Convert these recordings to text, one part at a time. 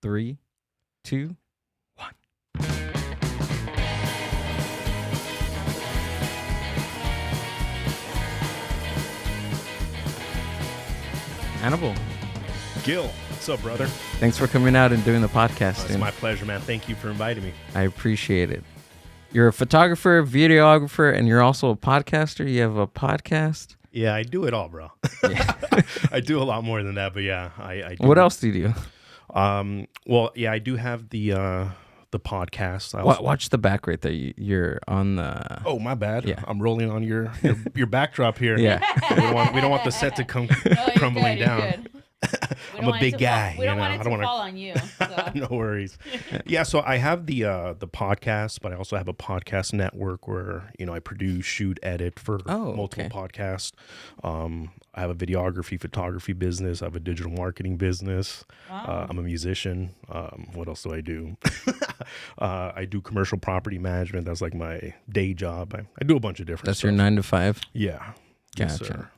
3, 2, 1. Anibal, Gil, what's up, brother? thanks for coming out and doing the podcast. It's my pleasure, man. Thank you for inviting me. I appreciate it. You're a photographer, videographer, and you're also a podcaster. You have a podcast. Yeah, I do it all, bro. Yeah. I do a lot more than that, but yeah, I do. What else do you do? Well, yeah, I do have the podcast. I also, Watch the back right there. You're on the. oh, my bad. Yeah. I'm rolling on your backdrop here. Yeah. we don't want the set to come crumbling down. I'm a big guy. We don't want it to fall on you. So. No worries. Yeah, so I have the podcast, but I also have a podcast network where I produce, shoot, edit for multiple podcasts. I have a videography, photography business. I have a digital marketing business. Wow. I'm a musician. What else do I do? I do commercial property management. That's like my day job. I do a bunch of different That's stuff. your 9 to 5. Yeah. Gotcha. Yes, sir.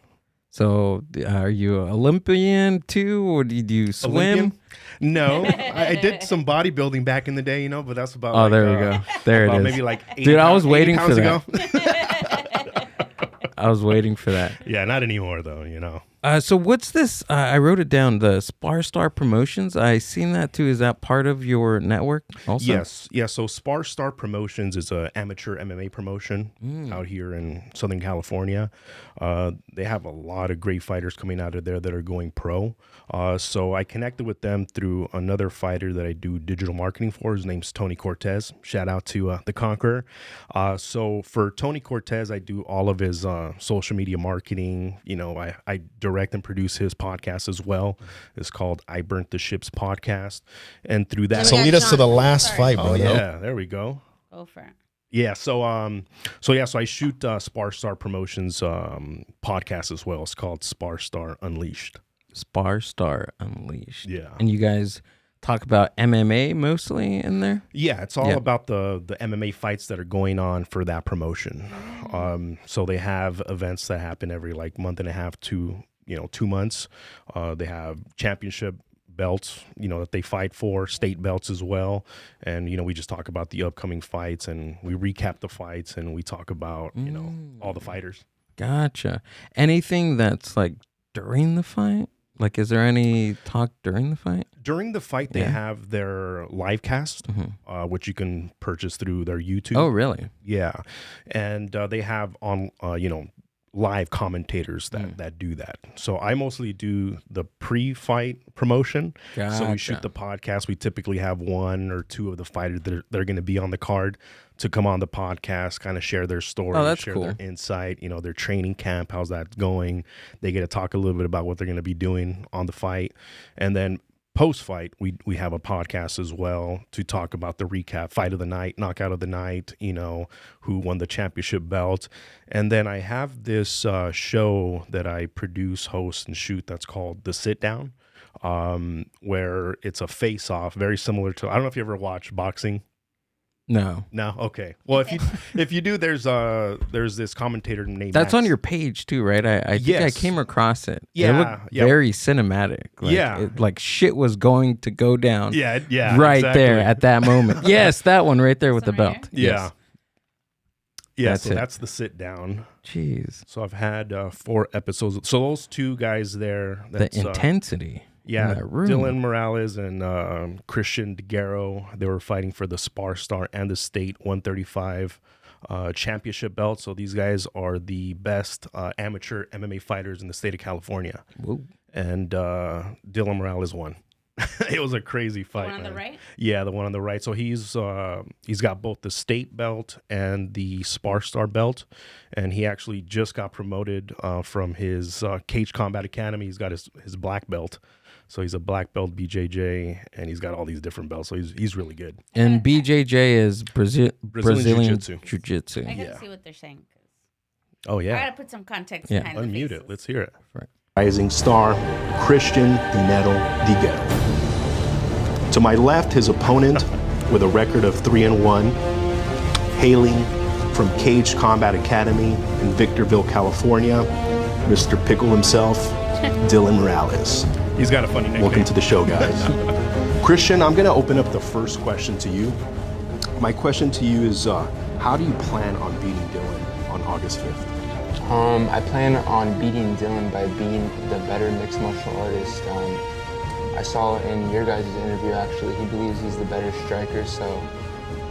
So, are you an Olympian too, or do you swim? Olympian? No, I did some bodybuilding back in the day, but that's about. Oh, there we go. There it is. Maybe like 80 Dude, I was pounds- waiting 80 for pounds that. ago. I was waiting for that. Yeah, not anymore though. So what's this? I wrote it down. The Sparstar Promotions. I seen that too. Is that part of your network also? Yes, yeah. So Sparstar Promotions is an amateur MMA promotion out here in Southern California. They have a lot of great fighters coming out of there that are going pro. So I connected with them through another fighter that I do digital marketing for. His name's Tony Cortez. Shout out to the Conqueror. So for Tony Cortez, I do all of his social media marketing. I direct and produce his podcast as well. It's called I Burnt the Ships podcast. And through that... So lead us to the last fight, brother. Yeah, there we go. Go for it. Yeah, so I shoot Sparstar Promotions podcast as well. It's called Sparstar Unleashed. Sparstar Unleashed. Yeah. And you guys talk about MMA mostly in there? Yeah, it's all about the MMA fights that are going on for that promotion. So they have events that happen every month and a half to 2 months. They have championship belts, that they fight for, state belts as well. And, we just talk about the upcoming fights and we recap the fights and we talk about, all the fighters. Gotcha. Anything that's during the fight? Is there any talk during the fight? During the fight, they have their live cast, which you can purchase through their YouTube. Oh, really? Yeah. And they have on, live commentators that do that. So I mostly do the pre-fight promotion. Gotcha. So we shoot the podcast. We typically have 1 or 2 of the fighters that are going to be on the card to come on the podcast, kind of share their story, share their insight, their training camp, how's that going. They get to talk a little bit about what they're going to be doing on the fight. And then post-fight, we have a podcast as well to talk about the recap, fight of the night, knockout of the night, who won the championship belt. And then I have this show that I produce, host, and shoot that's called The Sit Down, where it's a face-off, very similar to, I don't know if you ever watch boxing. No. No? Okay. Well, if you do, there's this commentator named That's Max. on your page too, right? I think I came across it. Yeah, It looked very cinematic. Shit was going to go down. Yeah, Right exactly. there at that moment. Yes, that one right there with the belt. Yeah. Yes. Yeah, That's that's The Sit Down. Jeez. So I've had 4 episodes. So those 2 guys there. The intensity. Yeah, in that room. Dylan Morales and Christian DeGarro, they were fighting for the Sparstar and the State 135 championship belt. So these guys are the best amateur MMA fighters in the state of California. Whoa. And Dylan Morales won. It was a crazy fight. The one on the right? Yeah, the one on the right. So he's got both the state belt and the Sparstar belt, and he actually just got promoted from his Cage Combat Academy. He's got his black belt. So he's a black belt BJJ, and he's got all these different belts. So he's really good. And BJJ is Brazilian Jiu-Jitsu. I gotta see what they're saying. Oh, I yeah. gotta put some context Yeah. behind the Unmute faces. it. Let's hear it. Right. Rising star, Christian Dinetto DeGarro. To my left, his opponent with a record of 3-1, hailing from Cage Combat Academy in Victorville, California, Mr. Pickle himself, Dylan Morales. He's got a funny name. Welcome to the show, guys. Christian, I'm going to open up the first question to you. My question to you is, how do you plan on beating Dylan on August 5th? I plan on beating Dylan by being the better mixed martial artist. I saw in your guys' interview, actually, he believes he's the better striker, so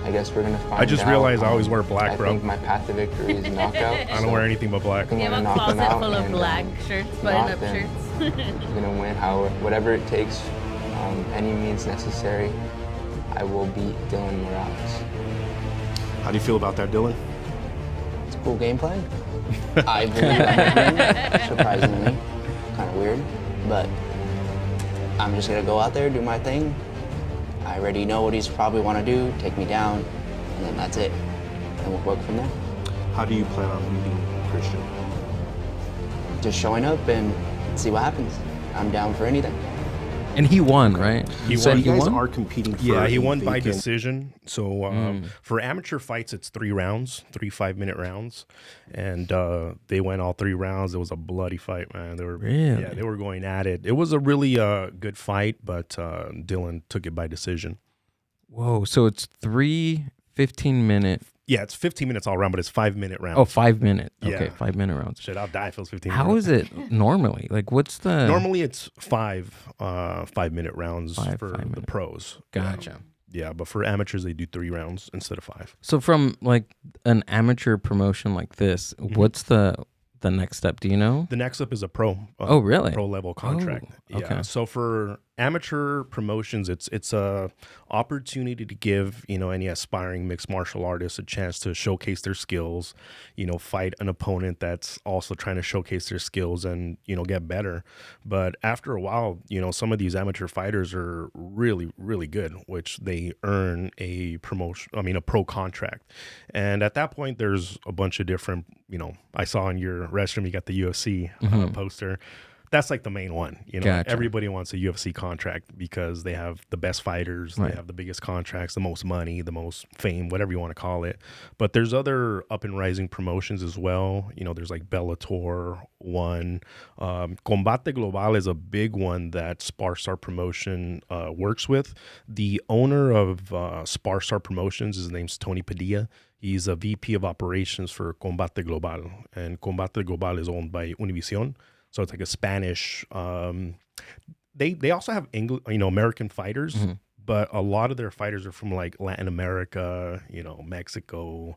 I guess we're going to find out. I just realized I always wear black, bro. I think my path to victory is knockout. I don't wear anything but black. You have a closet full of black shirts, button-up shirts. I'm going to win whatever it takes, any means necessary. I will beat Dylan Morales. How do you feel about that, Dylan? It's a cool game plan. I believe I win, surprisingly. Kind of weird, but I'm just going to go out there, do my thing. I already know what he's probably want to do, take me down, and then that's it. And we'll work from there. How do you plan on beating Christian? Just showing up and see what happens. I'm down for anything. And he won, right? He said won. he You guys won? are competing for he won by decision. So for amateur fights, it's 3 rounds, 3 5-minute rounds, and they went all 3 rounds. It was a bloody fight, man. They were they were going at it. It was a really good fight, but Dylan took it by decision. Whoa! So it's 3 15-minute. Yeah, it's 15 minutes all around, but it's 5-minute rounds. Oh, 5 minute. Yeah. Okay, 5-minute rounds. Shit, I'll die if it was 15 How minutes. is it normally? Like, what's the... Normally, it's 5-minute rounds for the pros. Gotcha. Yeah, but for amateurs, they do 3 rounds instead of 5. So from, like, an amateur promotion like this, what's the next step? Do you know? The next up is a pro. Oh, really? Pro level contract. Oh, okay. Yeah. So for amateur promotions, it's a opportunity to give any aspiring mixed martial artists a chance to showcase their skills. Fight an opponent that's also trying to showcase their skills and get better. But after a while, some of these amateur fighters are really, really good, which they earn a pro contract. And at that point, there's a bunch of different. I saw in your restroom you got the UFC poster. That's like the main one. Gotcha. Everybody wants a UFC contract because they have the best fighters, they have the biggest contracts, the most money, the most fame, whatever you want to call it. But there's other up and rising promotions as well. There's like Bellator, one. Combate Global is a big one that Sparstar Promotion works with. The owner of Sparstar Promotions, his name's Tony Padilla. He's a VP of operations for Combate Global, and Combate Global is owned by Univision. So it's like a Spanish. They also have American fighters, but a lot of their fighters are from like Latin America, Mexico,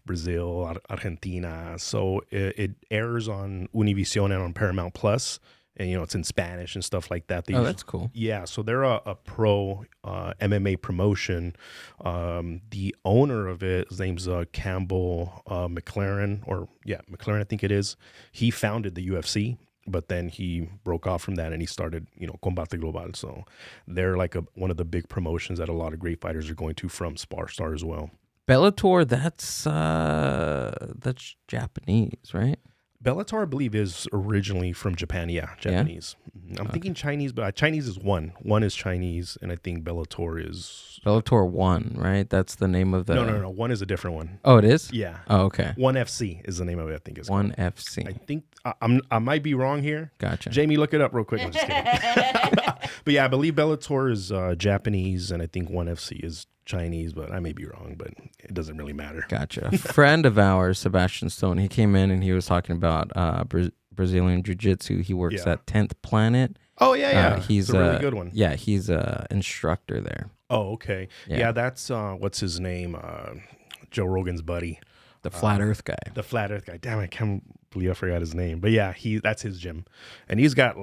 Brazil, Argentina. So it airs on Univision and on Paramount Plus, and it's in Spanish and stuff like that. That's cool. Yeah, so they're a pro MMA promotion. The owner of it, his name's Campbell McLaren, McLaren I think it is. He founded the UFC. But then he broke off from that and he started, Combate Global. So they're like one of the big promotions that a lot of great fighters are going to from Sparstar as well. Bellator, that's Japanese, right? Bellator, I believe, is originally from Japan. Yeah, Japanese. Yeah? I'm thinking Chinese, but Chinese is one. One is Chinese, and I think Bellator is... Bellator 1, right? That's the name of the... No. One is a different one. Oh, it is? Yeah. Oh, okay. One FC is the name of it, I think. It's 1FC. I think... I might be wrong here. Gotcha. Jamie, look it up real quick. I'm just kidding. But yeah, I believe Bellator is Japanese, and I think 1FC is Chinese, but I may be wrong, but it doesn't really matter. Gotcha. A friend of ours, Sebastian Stone, he came in and he was talking about Brazilian Jiu-Jitsu. He works at 10th Planet. Oh, yeah. He's a really good one. Yeah, he's an instructor there. Oh, okay. Yeah, that's, what's his name? Joe Rogan's buddy. The Flat Earth guy. The Flat Earth guy. Damn, I can't believe I forgot his name. But yeah, that's his gym. And he's got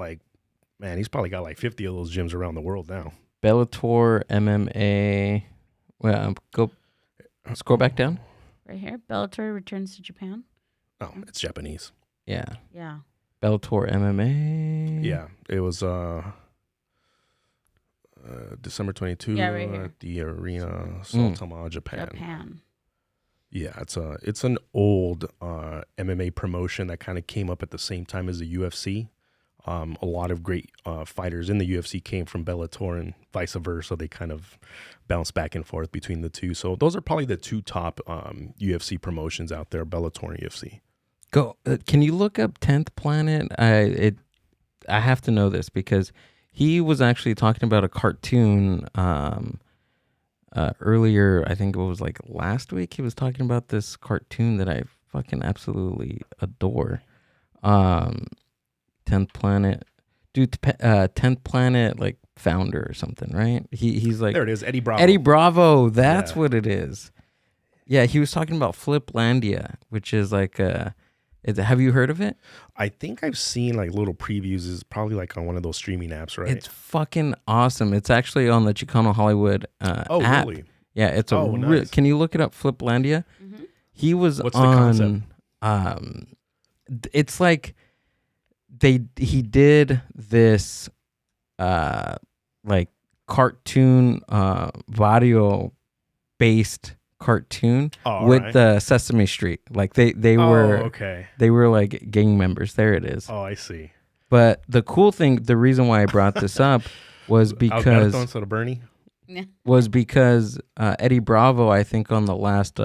he's probably got like 50 of those gyms around the world now. Bellator, MMA... Well, scroll back down. Right here. Bellator returns to Japan. Oh, it's Japanese. Yeah. Yeah. Bellator MMA. Yeah, it was December 22 at the Arena Saitama, Japan. Yeah, it's an old MMA promotion that kind of came up at the same time as the UFC. A lot of great fighters in the UFC came from Bellator and vice versa. They kind of bounce back and forth between the two. So those are probably the two top UFC promotions out there, Bellator and UFC. Can you look up 10th Planet? I have to know this because He was actually talking about a cartoon earlier. I think it was like last week. He was talking about this cartoon that I fucking absolutely adore. 10th Planet, dude. 10th Planet, like founder or something, right? He's like, there it is, Eddie Bravo. Eddie Bravo, that's what it is. Yeah, he was talking about Fliplandia, which is like have you heard of it? I think I've seen like little previews. It's probably like on one of those streaming apps, right? It's fucking awesome. It's actually on the Chicano Hollywood app. Really? Yeah, it's nice. Can you look it up, Fliplandia? Mm-hmm. He was What's on the concept? It's like he did this like cartoon vario based cartoon with the Sesame Street. Like they were they were like gang members. There it is. Oh, I see. But the cool thing, the reason why I brought this up was because Eddie Bravo, I think on the last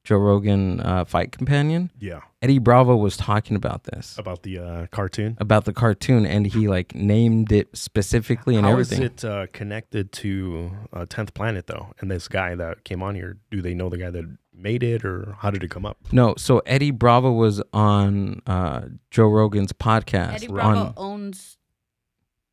Joe Rogan Fight Companion. Yeah. Eddie Bravo was talking about this. About the cartoon? About the cartoon, and he like named it specifically and everything. How is it connected to 10th Planet, though? And this guy that came on here, do they know the guy that made it, or how did it come up? No, so Eddie Bravo was on Joe Rogan's podcast. Eddie Bravo owns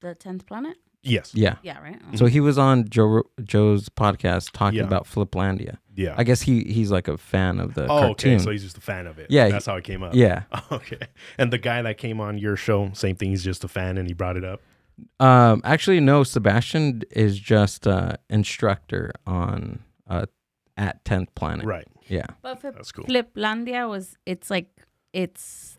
the 10th Planet? Yes. Yeah. Yeah, right? So he was on Joe's podcast talking about Fliplandia. Yeah. I guess he's like a fan of the cartoon. Okay, so he's just a fan of it. Yeah. That's how it came up. Yeah. Okay. And the guy that came on your show, same thing, he's just a fan and he brought it up? Actually, no, Sebastian is just instructor on at 10th Planet. Right. Yeah. But that's cool. Fliplandia it's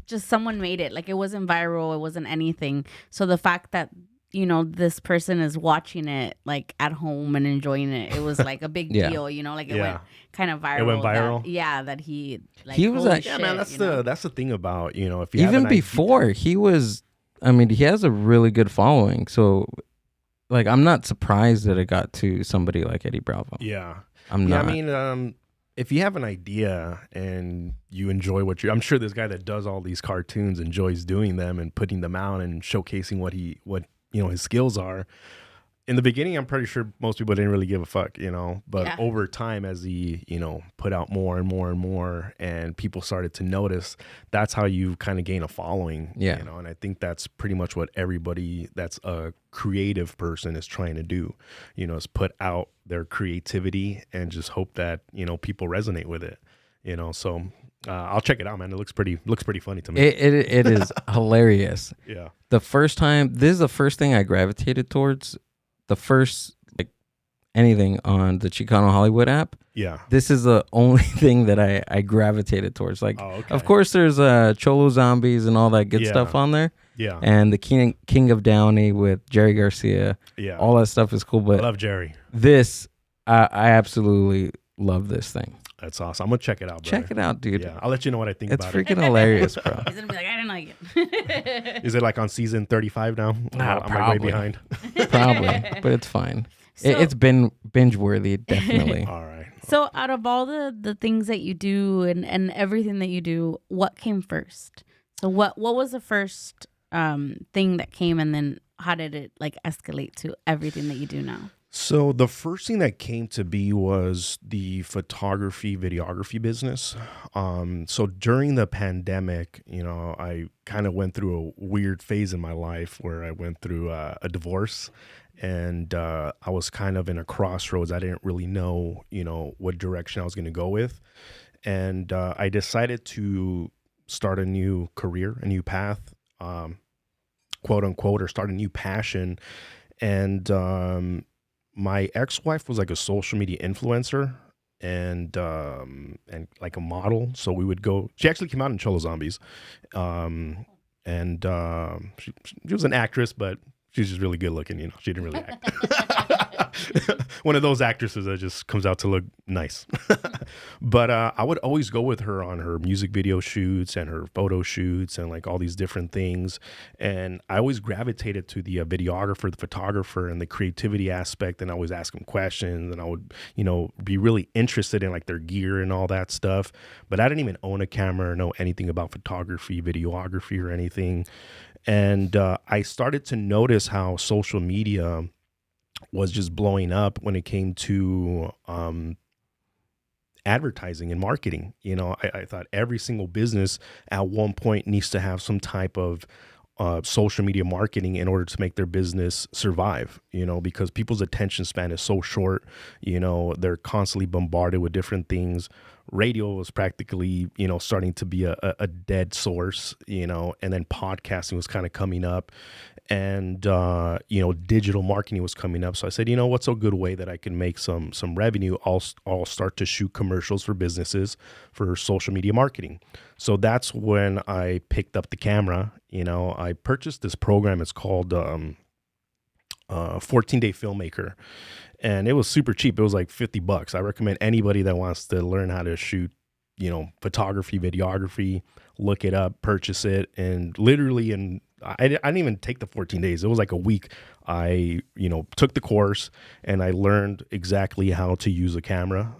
just someone made it. Like, it wasn't viral, it wasn't anything. So the fact that, you know, this person is watching it like at home and enjoying it, it was like a big deal, you know, like it went kind of viral. It went viral. That he like, he was like, yeah, man, that's the thing about, you know, if you even before he was, I mean, he has a really good following. So like, I'm not surprised that it got to somebody like Eddie Bravo. Yeah. I'm not. I mean, if you have an idea and you enjoy I'm sure this guy that does all these cartoons enjoys doing them and putting them out and showcasing what you know, his skills are. In the beginning, I'm pretty sure most people didn't really give a fuck, you know, but over time, as he, you know, put out more and more and more and people started to notice, that's how you kind of gain a following, you know, and I think that's pretty much what everybody that's a creative person is trying to do, you know, is put out their creativity and just hope that, you know, people resonate with it, you know, so I'll check it out, man. It looks pretty funny to me. It is hilarious. Yeah. This is the first thing I gravitated towards. The first, like, anything on the Chicano Hollywood app. Yeah. This is the only thing that I gravitated towards. Like, of course, there's Cholo Zombies and all that good stuff on there. Yeah. And the King of Downey with Jerry Garcia. Yeah. All that stuff is cool. But I love Jerry. This, I absolutely love this thing. That's awesome. I'm going to check it out, bro. Check it out, dude. Yeah, I'll let you know what I think about it. It's freaking hilarious, bro. He's going to be like, I didn't like it. Is it like on season 35 now? I'm like way behind. Probably, but it's fine. So, it's been binge-worthy, definitely. All right. So out of all the things that you do and everything that you do, what came first? So what was the first thing that came, and then how did it like escalate to everything that you do now? So the first thing that came to be was the photography, videography business. So during the pandemic, you know, I kind of went through a weird phase in my life where I went through a divorce, and I was kind of in a crossroads. I didn't really know, you know, what direction I was going to go with. And I decided to start a new career, a new path, quote unquote, or start a new passion. And my ex-wife was like a social media influencer and like a model. So we would go. She actually came out in Cholo Zombies, and she was an actress, but she's just really good looking. You know, she didn't really act. One of those actresses that just comes out to look nice. But I would always go with her on her music video shoots and her photo shoots and like all these different things. And I always gravitated to the videographer, the photographer, and the creativity aspect. And I always ask them questions, and I would, you know, be really interested in like their gear and all that stuff. But I didn't even own a camera or know anything about photography, videography, or anything. And I started to notice how social media was just blowing up when it came to advertising and marketing. I thought every single business at one point needs to have some type of social media marketing in order to make their business survive, because people's attention span is so short. They're constantly bombarded with different things. Radio was practically, starting to be a dead source, and then podcasting was kind of coming up, and, digital marketing was coming up. So I said, what's a good way that I can make some revenue? I'll start to shoot commercials for businesses for social media marketing. So that's when I picked up the camera. I purchased this program. It's called 14-Day Filmmaker. And it was super cheap. It was like $50. I recommend anybody that wants to learn how to shoot, photography, videography, look it up, purchase it. And literally I didn't even take the 14 days. It was like a week. I, took the course and I learned exactly how to use a camera,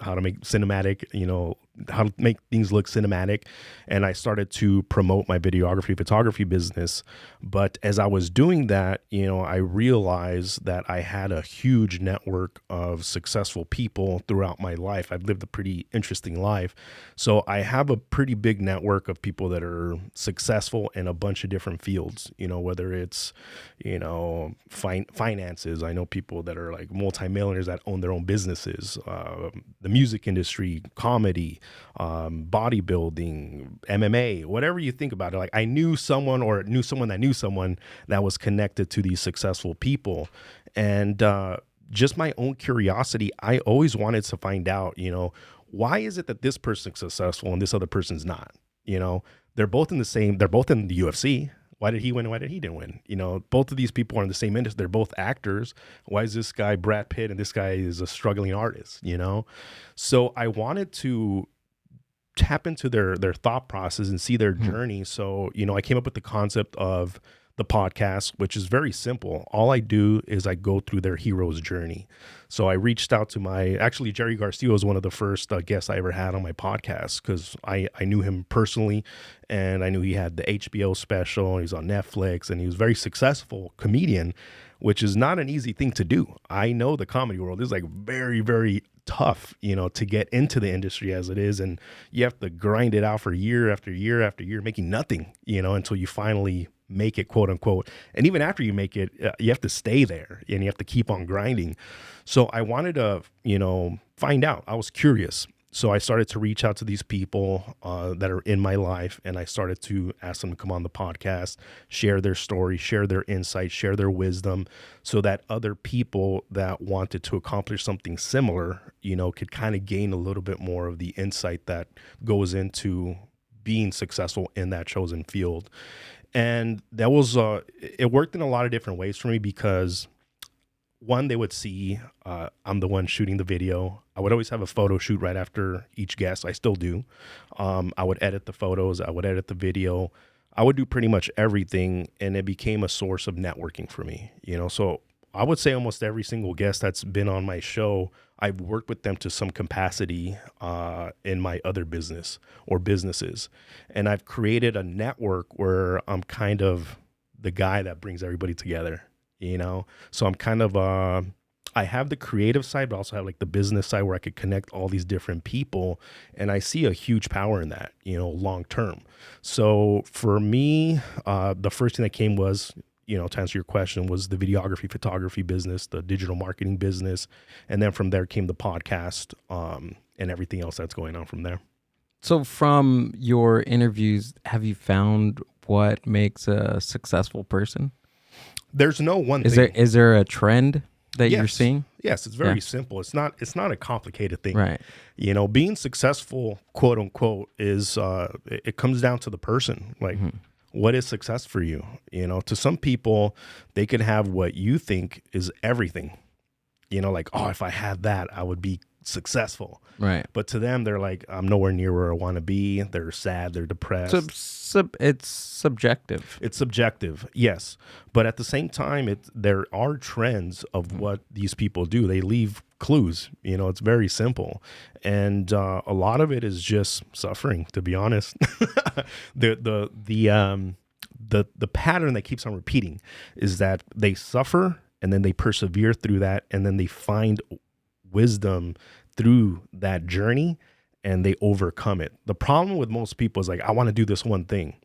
how to make cinematic, how to make things look cinematic. And I started to promote my videography, photography business. But as I was doing that, I realized that I had a huge network of successful people throughout my life. I've lived a pretty interesting life. So I have a pretty big network of people that are successful in a bunch of different fields, whether it's, finances. I know people that are like multimillionaires that own their own businesses, the music industry, comedy, bodybuilding, MMA, whatever you think about it. Like I knew someone that knew someone that was connected to these successful people. And just my own curiosity, I always wanted to find out, why is it that this person's successful and this other person's not? They're both in the UFC. Why did he win? Why did he didn't win? Both of these people are in the same industry. They're both actors. Why is this guy Brad Pitt and this guy is a struggling artist? So I wanted to tap into their thought process and see their journey. So, I came up with the concept of the podcast, which is very simple. All I do is I go through their hero's journey. So I reached out to actually Jerry Garcia was one of the first guests I ever had on my podcast because I knew him personally and I knew he had the HBO special and he's on Netflix and he was a very successful comedian, which is not an easy thing to do. I know the comedy world is like very, very tough, to get into the industry as it is. And you have to grind it out for year after year after year, making nothing, until you finally make it, quote unquote. And even after you make it, you have to stay there and you have to keep on grinding. So I wanted to, find out. I was curious. So I started to reach out to these people that are in my life, and I started to ask them to come on the podcast, share their story, share their insights, share their wisdom, so that other people that wanted to accomplish something similar, could kind of gain a little bit more of the insight that goes into being successful in that chosen field. And that was, it worked in a lot of different ways for me because one, they would see I'm the one shooting the video. I would always have a photo shoot right after each guest. I still do. I would edit the photos. I would edit the video. I would do pretty much everything. And it became a source of networking for me, So I would say almost every single guest that's been on my show, I've worked with them to some capacity in my other business or businesses. And I've created a network where I'm kind of the guy that brings everybody together, So I'm kind of, I have the creative side, but also have like the business side where I could connect all these different people. And I see a huge power in that, long term. So for me, the first thing that came was, to answer your question, was the videography, photography business, the digital marketing business. And then from there came the podcast and everything else that's going on from there. So from your interviews, have you found what makes a successful person? There's no one thing. Is there a trend that you're seeing? Yes, it's very simple. It's not a complicated thing. Right. Being successful, quote unquote, is it comes down to the person. Like, what is success for you? To some people, they could have what you think is everything. Like, oh, if I had that, I would be successful. Right. But to them, they're like, I'm nowhere near where I want to be. They're sad. They're depressed. It's subjective. It's subjective, yes. But at the same time, there are trends of what these people do. They leave clues. It's very simple. And a lot of it is just suffering, to be honest. The the pattern that keeps on repeating is that they suffer and then they persevere through that, and then they find wisdom through that journey and they overcome it. The problem with most people is like, I want to do this one thing.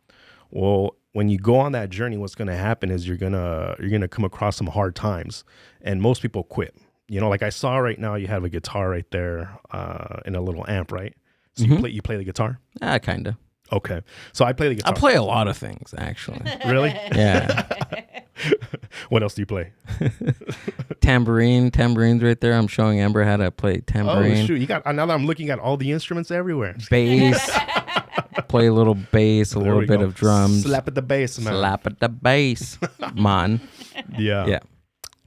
Well, when you go on that journey, what's going to happen is you're going to come across some hard times, and most people quit. You know, like I saw right now, you have a guitar right there, and a little amp, right? So you play the guitar? Kind of. Okay. So I play the guitar. I play a lot of things, actually. Really? Yeah. What else do you play? Tambourine's right there. I'm showing Amber how to play tambourine. Oh, shoot. Now that I'm looking at all the instruments everywhere. Bass. Play a little bass, a little bit of drums. Slap at the bass, man. Slap at the bass, man. Yeah. Yeah.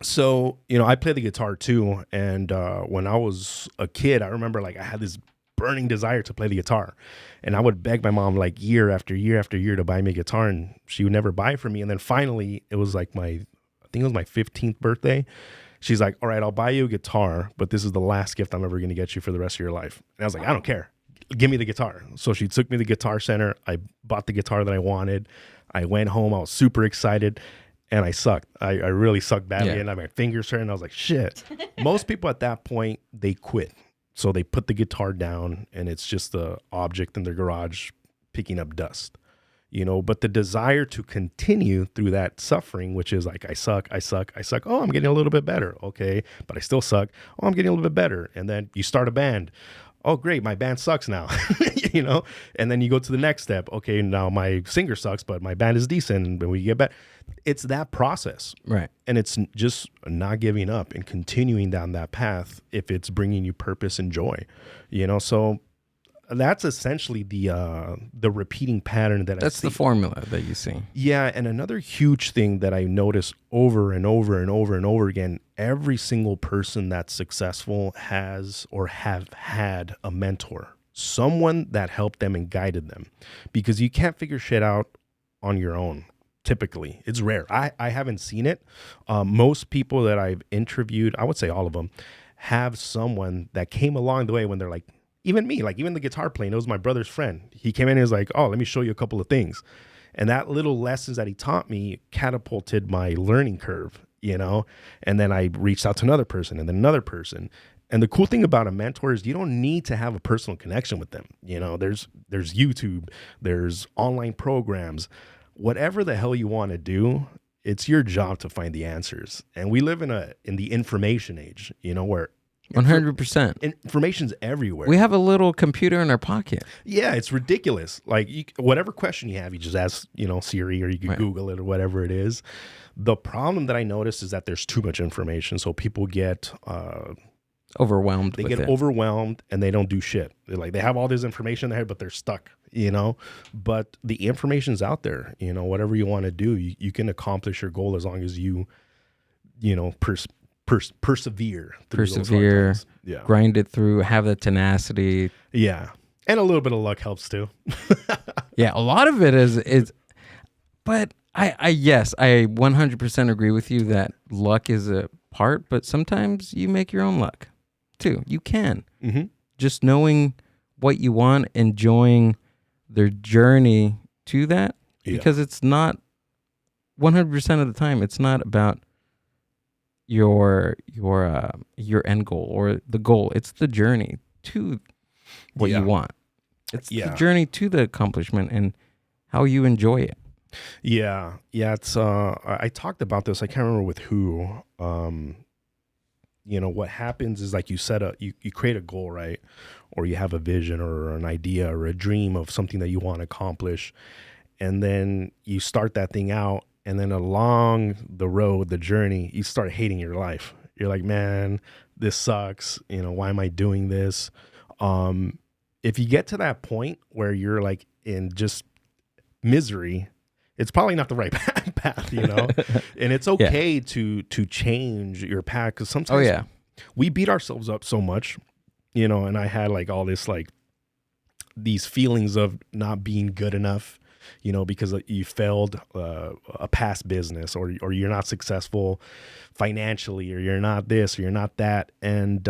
So, you know, I play the guitar too. And when I was a kid, I remember like I had this burning desire to play the guitar. And I would beg my mom like year after year after year to buy me a guitar, and she would never buy it for me. And then finally, it was like I think it was my 15th birthday. She's like, all right, I'll buy you a guitar, but this is the last gift I'm ever going to get you for the rest of your life. And I was like, I don't care. Give me the guitar. So she took me to the Guitar Center. I bought the guitar that I wanted. I went home. I was super excited. And I sucked. I really sucked badly. Yeah. And my fingers hurt. And I was like, shit. Most people at that point, they quit. So they put the guitar down, and it's just the object in their garage picking up dust. You know, but the desire to continue through that suffering, which is like, I suck. Oh, I'm getting a little bit better. Okay. But I still suck. Oh, I'm getting a little bit better. And then you start a band. Oh, great. My band sucks now, you know? And then you go to the next step. Okay. Now my singer sucks, but my band is decent. And when we get back, it's that process. Right. And it's just not giving up and continuing down that path if it's bringing you purpose and joy, you know? So that's essentially the repeating pattern that that's the formula that you see. Yeah, and another huge thing that I notice over and over and over and over again, every single person that's successful has or have had a mentor, someone that helped them and guided them, because you can't figure shit out on your own. Typically, it's rare. I haven't seen it. Most people that I've interviewed, I would say all of them, have someone that came along the way when they're like, even me, like even the guitar playing, it was my brother's friend. He came in and was like, oh, let me show you a couple of things. And that little lessons that he taught me catapulted my learning curve, you know? And then I reached out to another person and then another person. And the cool thing about a mentor is you don't need to have a personal connection with them. You know, there's YouTube, there's online programs, whatever the hell you want to do, it's your job to find the answers. And we live in the information age, you know, where 100%. Information's everywhere. We have a little computer in our pocket. Yeah, it's ridiculous. Like whatever question you have, you just ask, you know, Siri, or you can Google it or whatever it is. The problem that I noticed is that there's too much information, so people get overwhelmed. They get overwhelmed and they don't do shit. They have all this information in their head, but they're stuck, you know. But the information's out there, you know. Whatever you want to do, you can accomplish your goal as long as you know, persevere, yeah, grind it through, have the tenacity, yeah, and a little bit of luck helps too. Yeah, a lot of it is but I yes, I 100% agree with you that luck is a part, but sometimes you make your own luck too. You can just knowing what you want, enjoying their journey to that, because it's not 100% of the time, it's not about your end goal or the goal. It's the journey to what you want. It's the journey to the accomplishment and how you enjoy it. Yeah. It's I talked about this. I can't remember with who. You know, what happens is, like you said, you create a goal, right? Or you have a vision or an idea or a dream of something that you want to accomplish, and then you start that thing out. And then along the road, the journey, you start hating your life. You're like, man, this sucks. You know, why am I doing this? If you get to that point where you're like in just misery, it's probably not the right path, you know? And it's okay to change your path, because sometimes we beat ourselves up so much, you know, and I had like all this, like these feelings of not being good enough, you know, because you failed a past business, or you're not successful financially, or you're not this, or you're not that. And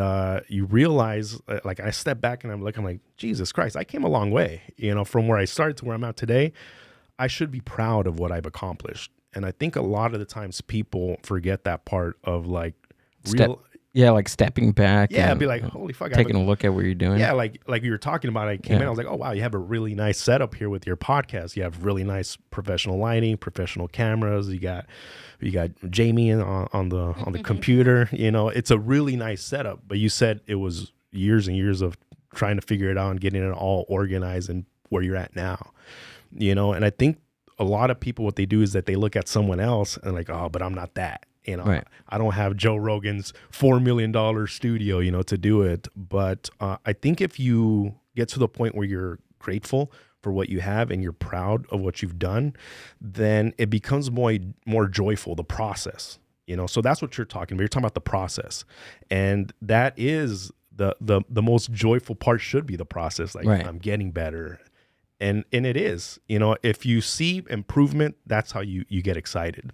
you realize, like, I step back and I'm like, Jesus Christ, I came a long way, you know, from where I started to where I'm at today. I should be proud of what I've accomplished. And I think a lot of the times people forget that part of like like stepping back. Yeah, be like, holy fuck. Taking a look at what you're doing. Yeah, like you were talking about, I came in, I was like, oh wow, you have a really nice setup here with your podcast. You have really nice professional lighting, professional cameras. You got Jamie on the computer. You know, it's a really nice setup. But you said it was years and years of trying to figure it out and getting it all organized and where you're at now. You know, and I think a lot of people, what they do is that they look at someone else and like, oh, but I'm not that. You know, right. I don't have Joe Rogan's $4 million studio, you know, to do it. But I think if you get to the point where you're grateful for what you have and you're proud of what you've done, then it becomes more joyful, the process, you know. So that's what you're talking about. You're talking about the process. And that is the most joyful part, should be the process. Like, right. I'm getting better. And it is, you know, if you see improvement, that's how you get excited.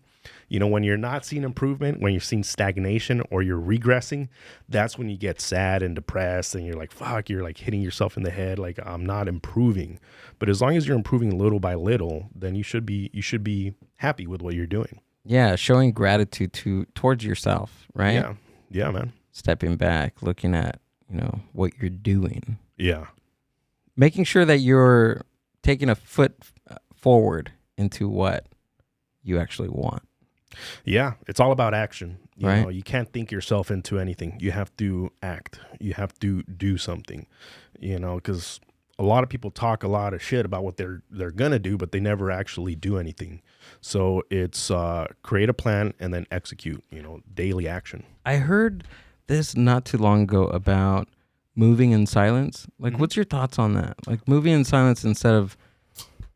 You know, when you're not seeing improvement, when you're seeing stagnation or you're regressing, that's when you get sad and depressed and you're like, fuck, you're like hitting yourself in the head. Like, I'm not improving. But as long as you're improving little by little, then you should be happy with what you're doing. Yeah. Showing gratitude towards yourself, right? Yeah. Yeah, man. Stepping back, looking at, you know, what you're doing. Yeah. Making sure that you're taking a foot forward into what you actually want. Yeah, it's all about action. You right. know, you can't think yourself into anything. You have to act. You have to do something. You know, because a lot of people talk a lot of shit about what they're gonna do, but they never actually do anything. So it's create a plan and then execute. You know, daily action. I heard this not too long ago about moving in silence. Like, what's your thoughts on that? Like, moving in silence instead of,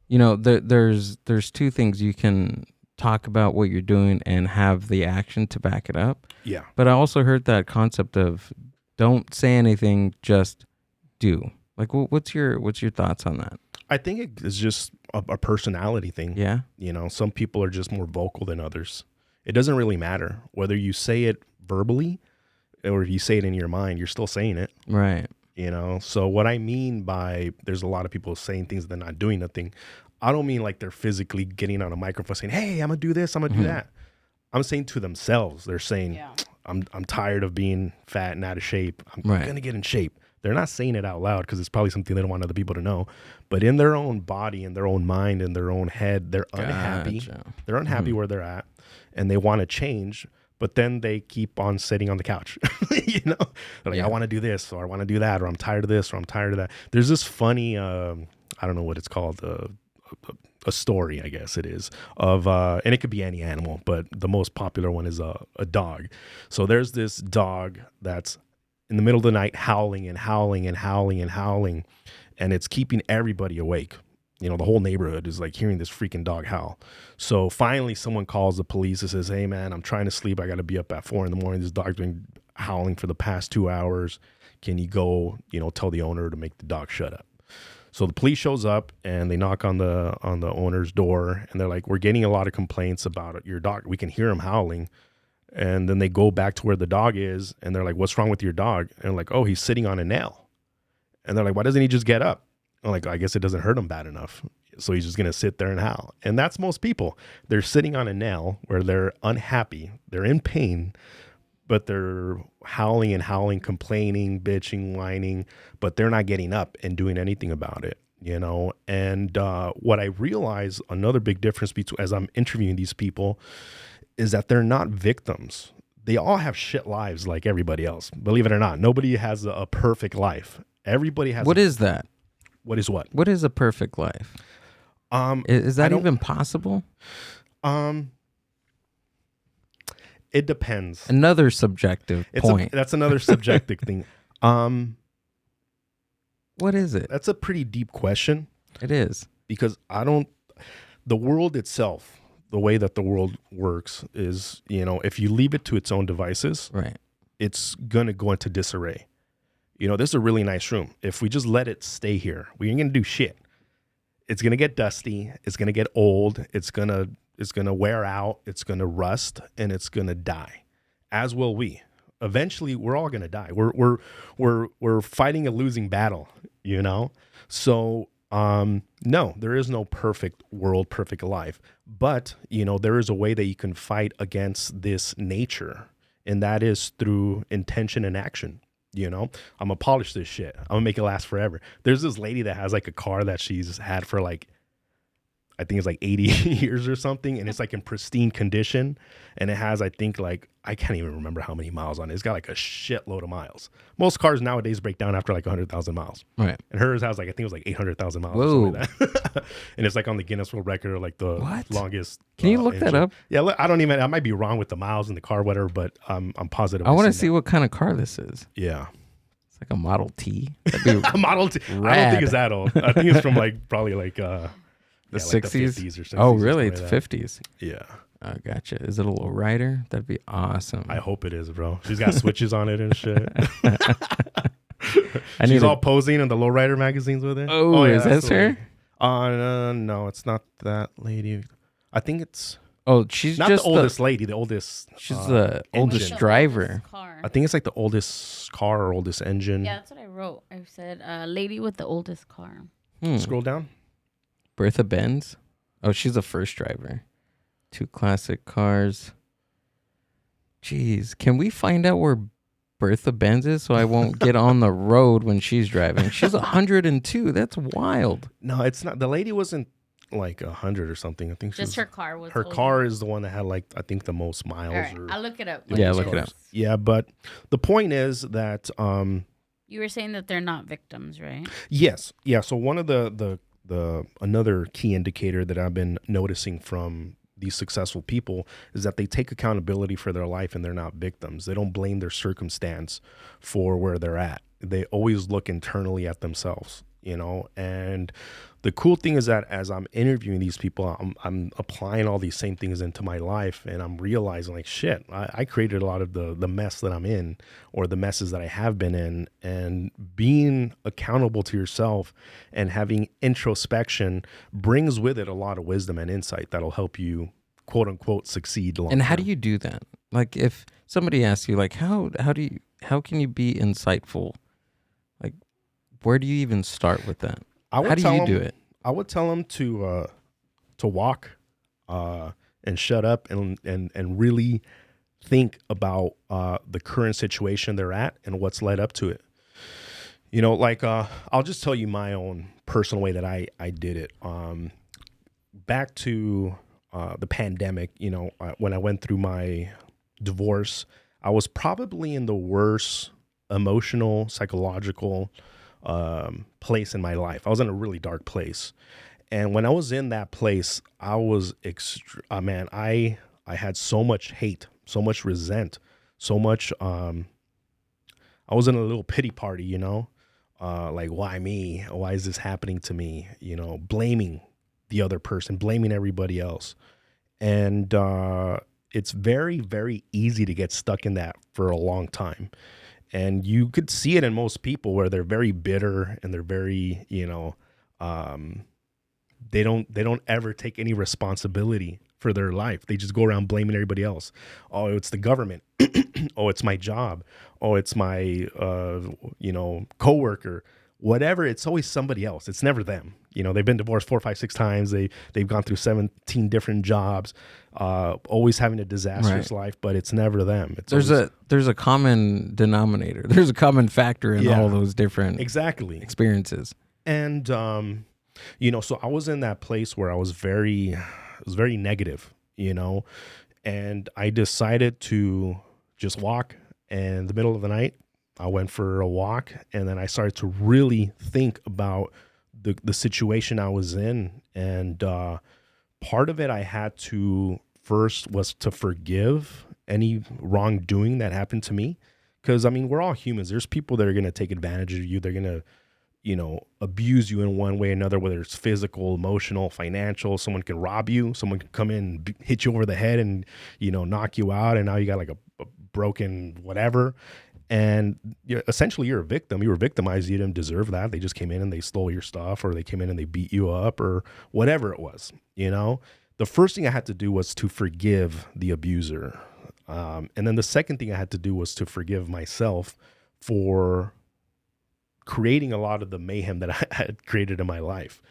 you know, there's two things. You can talk about what you're doing and have the action to back it up. Yeah. But I also heard that concept of don't say anything, just do. Like, what's your thoughts on that? I think it's just a personality thing. Yeah. You know, some people are just more vocal than others. It doesn't really matter whether you say it verbally or if you say it in your mind, you're still saying it. Right. You know, so what I mean by there's a lot of people saying things, they're not doing nothing. I don't mean like they're physically getting on a microphone saying, hey, I'm going to do this, I'm going to do that. I'm saying to themselves, they're saying, I'm tired of being fat and out of shape. I'm going to get in shape. They're not saying it out loud because it's probably something they don't want other people to know. But in their own body, in their own mind, in their own head, they're unhappy. They're unhappy where they're at and they want to change. But then they keep on sitting on the couch, you know, they're like, I want to do this, or I want to do that, or I'm tired of this, or I'm tired of that. There's this funny, I don't know what it's called, a story, I guess it is, of, and it could be any animal, but the most popular one is a dog. So there's this dog that's in the middle of the night howling and howling and howling and howling, and it's keeping everybody awake. You know, the whole neighborhood is like hearing this freaking dog howl. So finally someone calls the police and says, hey man, I'm trying to sleep. I got to be up at 4 a.m. This dog's been howling for the past 2 hours. Can you go, you know, tell the owner to make the dog shut up? So the police shows up and they knock on the owner's door and they're like, we're getting a lot of complaints about your dog. We can hear him howling. And then they go back to where the dog is and they're like, what's wrong with your dog? And they're like, oh, he's sitting on a nail. And they're like, why doesn't he just get up? I'm like, I guess it doesn't hurt him bad enough. So he's just going to sit there and howl. And that's most people. They're sitting on a nail where they're unhappy. They're in pain, but they're howling and howling, complaining, bitching, whining, but they're not getting up and doing anything about it, you know? And what I realize, another big difference between, as I'm interviewing these people, is that they're not victims. They all have shit lives like everybody else. Believe it or not, nobody has a perfect life. Everybody has. What is that? What is what? What is a perfect life? Is that even possible? It depends. Another subjective point. That's another subjective thing. What is it? That's a pretty deep question. It is. Because the world itself, the way that the world works is, you know, if you leave it to its own devices, right, it's going to go into disarray. You know, this is a really nice room. If we just let it stay here, we ain't going to do shit. It's going to get dusty. It's going to get old. It's going to wear out. It's going to rust and it's going to die, as will we. Eventually, we're all going to die. We're fighting a losing battle, you know? So No, there is no perfect world, perfect life. But, there is a way that you can fight against this nature, and that is through intention and action. I'm going to polish this shit. I'm going to make it last forever. There's this lady that has like a car that she's had for like, I think it's like 80 years or something. And it's like in pristine condition. And it has, I think like, I can't even remember how many miles on it. It's got like a shitload of miles. Most cars nowadays break down after like 100,000 miles. Right. And hers has like, I think it was like 800,000 miles. Whoa. Or something like that. And it's like on the Guinness World Record, like the longest. Can you look engine. that up? Yeah. I might be wrong with the miles in the car, whatever, but I'm positive. I want to see what kind of car this is. Yeah. It's like a Model T. That'd be a Model T. Rad. I don't think it's that old. I think it's from like probably like the 60s? like the 50s or 60s. Oh, really? It's 50s. Yeah. Oh, gotcha. Is it a low rider? That'd be awesome. I hope it is, bro. She's got switches on it and shit. She's She's all posing in the lowrider magazines with it. Oh, yeah, is that her? No, it's not that lady. I think it's she's not just the oldest lady. The oldest. She's the oldest engine. driver. I think it's like the oldest car or oldest engine. Yeah, that's what I wrote. I said, lady with the oldest car. Scroll down. Bertha Benz. Oh, she's the first driver. 2 classic cars. Jeez, can we find out where Bertha Benz is so I won't get on the road when she's driving? She's 102. That's wild. No, it's not. The lady wasn't like 100 or something. I think Just her car was. Her car is the one that had like I think the most miles. All right, I'll look it up. Yeah, look it up. Yeah, but the point is that you were saying that they're not victims, right? yes, yeah. So one of the another key indicator that I've been noticing from these successful people is that they take accountability for their life and they're not victims. They don't blame their circumstance for where they're at. They always look internally at themselves, and the cool thing is that as I'm interviewing these people, I'm applying all these same things into my life, and I'm realizing like, shit, I created a lot of the mess that I'm in, or the messes that I have been in, and being accountable to yourself and having introspection brings with it a lot of wisdom and insight that'll help you, quote unquote, succeed long And how term. do you do that? Like if somebody asks you like, how can you be insightful? Like, where do you even start with that? How do you do it? I would tell them to walk and shut up and really think about the current situation they're at and what's led up to it. I'll just tell you my own personal way that I did it. Back to the pandemic, when I went through my divorce, I was probably in the worst emotional, psychological place in my life. I was in a really dark place. And when I was in that place, I was, I had so much hate, so much resent, so much, I was in a little pity party, like, why me? Why is this happening to me? Blaming the other person, blaming everybody else. And it's very, very easy to get stuck in that for a long time. And you could see it in most people where they're very bitter and they're very, they don't ever take any responsibility for their life. They just go around blaming everybody else. Oh, it's the government. Oh, it's my job. Oh, it's my, coworker. Whatever. It's always somebody else. It's never them. They've been divorced 4, 5, 6 times. They've gone through 17 different jobs, always having a disastrous life, but it's never them. There's a common denominator. There's a common factor in all those different experiences. And, so I was in that place where I was very negative, and I decided to just walk. And in the middle of the night, I went for a walk, and then I started to really think about the situation I was in. And part of it I had to first was to forgive any wrongdoing that happened to me. Because, we're all humans. There's people that are going to take advantage of you. They're going to, abuse you in one way or another, whether it's physical, emotional, financial. Someone can rob you. Someone can come in and hit you over the head and, knock you out. And now you got like a broken whatever. And essentially you're a victim. You were victimized. You didn't deserve that. They just came in and they stole your stuff, or they came in and they beat you up, or whatever it was. The first thing I had to do was to forgive the abuser. And then the second thing I had to do was to forgive myself for creating a lot of the mayhem that I had created in my life.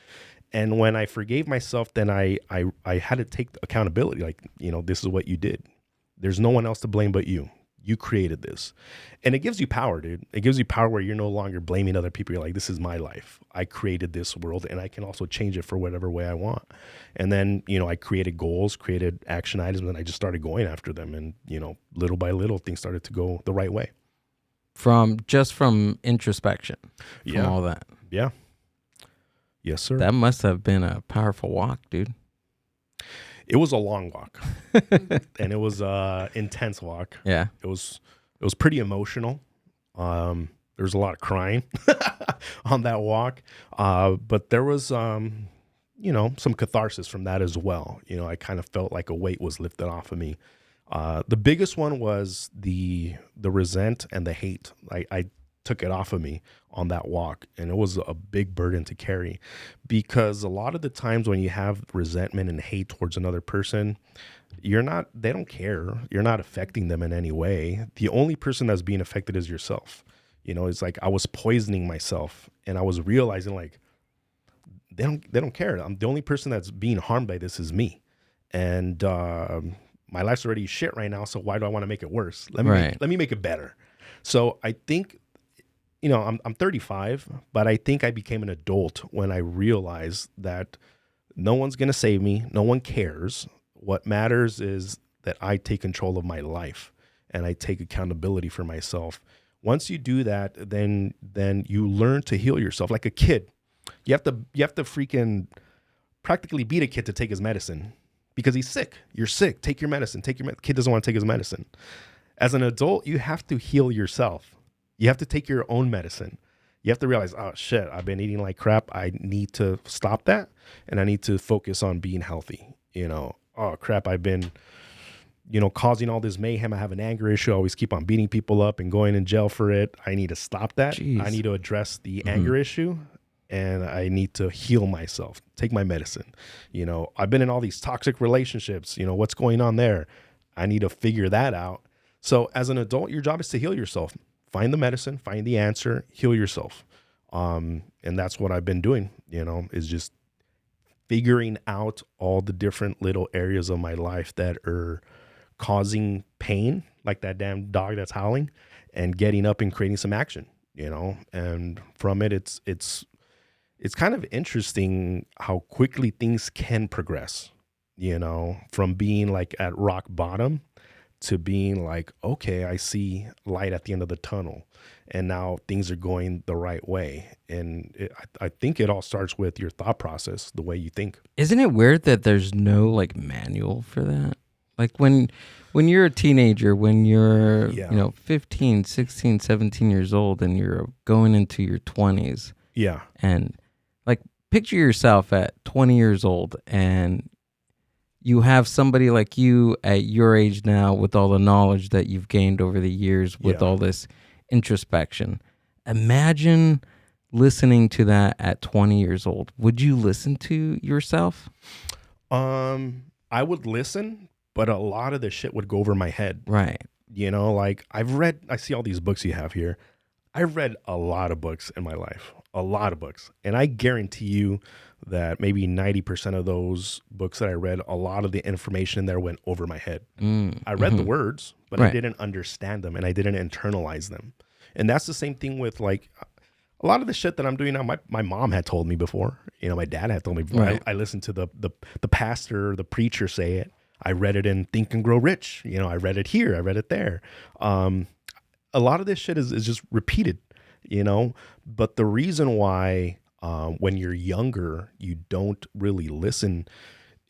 And when I forgave myself, then I had to take accountability. Like, this is what you did. There's no one else to blame but you. You created this. And it gives you power, dude. It gives you power where you're no longer blaming other people. You're like, this is my life. I created this world, and I can also change it for whatever way I want. And then, I created goals, created action items, and I just started going after them. And, little by little, things started to go the right way. From introspection, from all that. Yeah. Yes, sir. That must have been a powerful walk, dude. It was a long walk, and it was an intense walk. Yeah. It was pretty emotional. There was a lot of crying on that walk. But there was, some catharsis from that as well. I kind of felt like a weight was lifted off of me. The biggest one was the resent and the hate. I took it off of me on that walk, and it was a big burden to carry, because a lot of the times when you have resentment and hate towards another person, they don't care. You're not affecting them in any way. The only person that's being affected is yourself. It's like I was poisoning myself, and I was realizing like they don't care. The only person that's being harmed by this is me. And my life's already shit right now, so why do I want to make it worse? Let me make it better. So I think, I'm 35, but I think I became an adult when I realized that no one's going to save me. No one cares. What matters is that I take control of my life, and I take accountability for myself. Once you do that, then you learn to heal yourself like a kid. You have to freaking practically beat a kid to take his medicine because he's sick. You're sick. Take your medicine. Kid doesn't want to take his medicine. As an adult, you have to heal yourself. You have to take your own medicine. You have to realize, oh shit, I've been eating like crap. I need to stop that, and I need to focus on being healthy. Oh crap, I've been, causing all this mayhem. I have an anger issue. I always keep on beating people up and going in jail for it. I need to stop that. Jeez. I need to address the anger issue, and I need to heal myself. Take my medicine. I've been in all these toxic relationships. What's going on there? I need to figure that out. So as an adult, your job is to heal yourself. Find the medicine, find the answer, heal yourself. And that's what I've been doing, is just figuring out all the different little areas of my life that are causing pain, like that damn dog that's howling, and getting up and creating some action, and from it, it's kind of interesting how quickly things can progress, from being like at rock bottom to being like, okay, I see light at the end of the tunnel, and now things are going the right way. And I think it all starts with your thought process, the way you think. Isn't it weird that there's no like manual for that? Like when you're a teenager, when you're 15, 16, 17 years old, and you're going into your 20s. Yeah. And like picture yourself at 20 years old, and you have somebody like you at your age now with all the knowledge that you've gained over the years with all this introspection. Imagine listening to that at 20 years old. Would you listen to yourself? I would listen, but a lot of the shit would go over my head. Right. Like I see all these books you have here. I've read a lot of books in my life, a lot of books. And I guarantee you that maybe 90% of those books that I read, a lot of the information in there went over my head. I read the words, but I didn't understand them, and I didn't internalize them. And that's the same thing with like a lot of the shit that I'm doing now. My mom had told me before, my dad had told me before. Right. I listened to the pastor, the preacher say it. I read it in Think and Grow Rich. I read it here. I read it there. A lot of this shit is just repeated, but the reason why when you're younger, you don't really listen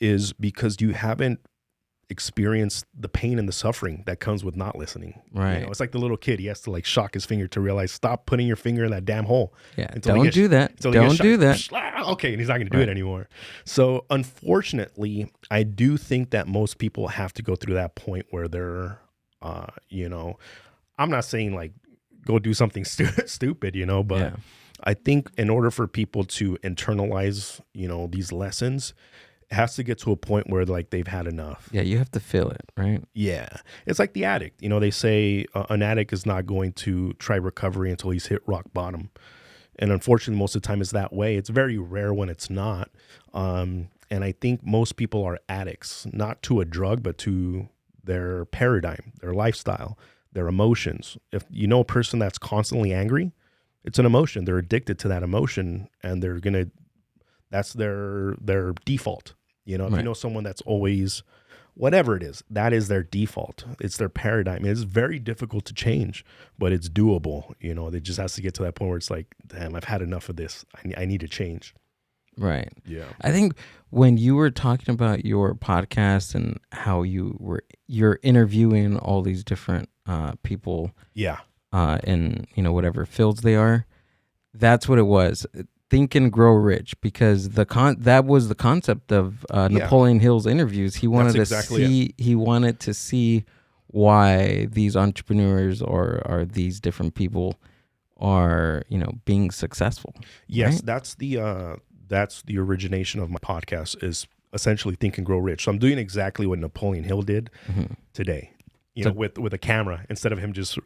is because you haven't experienced the pain and the suffering that comes with not listening. Right. It's like the little kid. He has to like shock his finger to realize, stop putting your finger in that damn hole. Yeah. Don't do that. Don't do that. Okay. And he's not going to do it anymore. So unfortunately, I do think that most people have to go through that point where they're, I'm not saying like go do something stupid, but I think in order for people to internalize, these lessons, it has to get to a point where like they've had enough. Yeah, you have to feel it, right? Yeah. It's like the addict. They say an addict is not going to try recovery until he's hit rock bottom. And unfortunately, most of the time it's that way. It's very rare when it's not. And I think most people are addicts, not to a drug, but to their paradigm, their lifestyle, their emotions. If you know a person that's constantly angry, it's an emotion. They're addicted to that emotion, and that's their default. You know, if you know someone that's always, whatever it is, that is their default. It's their paradigm. It's very difficult to change, but it's doable. You know, it just has to get to that point where it's like, damn, I've had enough of this. I need to change. Right. Yeah. I think when you were talking about your podcast and how you're interviewing all these different people, Yeah. in whatever fields they are, that's what it was. Think and Grow Rich, because that was the concept of Napoleon Hill's interviews. He wanted he wanted to see why these entrepreneurs or these different people are being successful. Yes, right? That's the origination of my podcast, is essentially Think and Grow Rich. So I'm doing exactly what Napoleon Hill did today, with a camera, instead of him just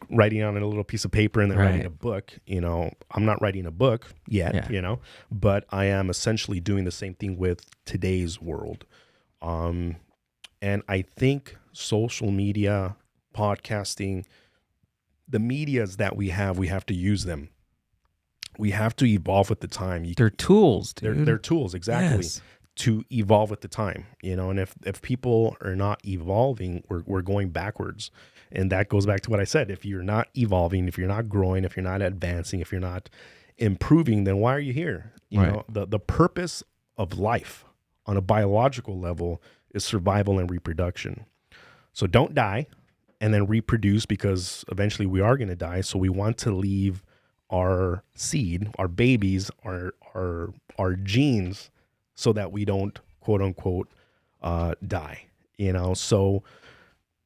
writing on a little piece of paper and then writing a book. I'm not writing a book yet, but I am essentially doing the same thing with today's world. And I think social media, podcasting, the medias that we have to use them. We have to evolve with the time. They're tools, dude. They're tools, exactly. Yes. To evolve with the time, and if people are not evolving, we're going backwards. And that goes back to what I said. If you're not evolving, if you're not growing, if you're not advancing, if you're not improving, then why are you here? You know, the purpose of life on a biological level is survival and reproduction. So don't die and then reproduce, because eventually we are going to die. So we want to leave our seed, our babies, our genes, so that we don't, quote unquote, die. So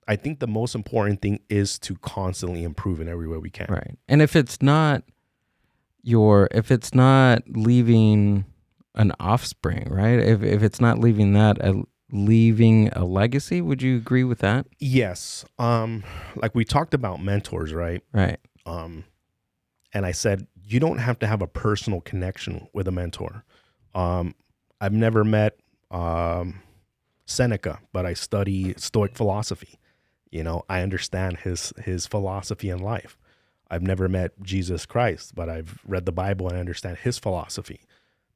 I think the most important thing is to constantly improve in every way we can. Right. And if it's not leaving an offspring, right? If it's not leaving leaving a legacy, would you agree with that? Yes. Like we talked about mentors, right? Right. And I said, you don't have to have a personal connection with a mentor. I've never met Seneca, but I study Stoic philosophy. I understand his philosophy in life. I've never met Jesus Christ, but I've read the Bible and I understand his philosophy.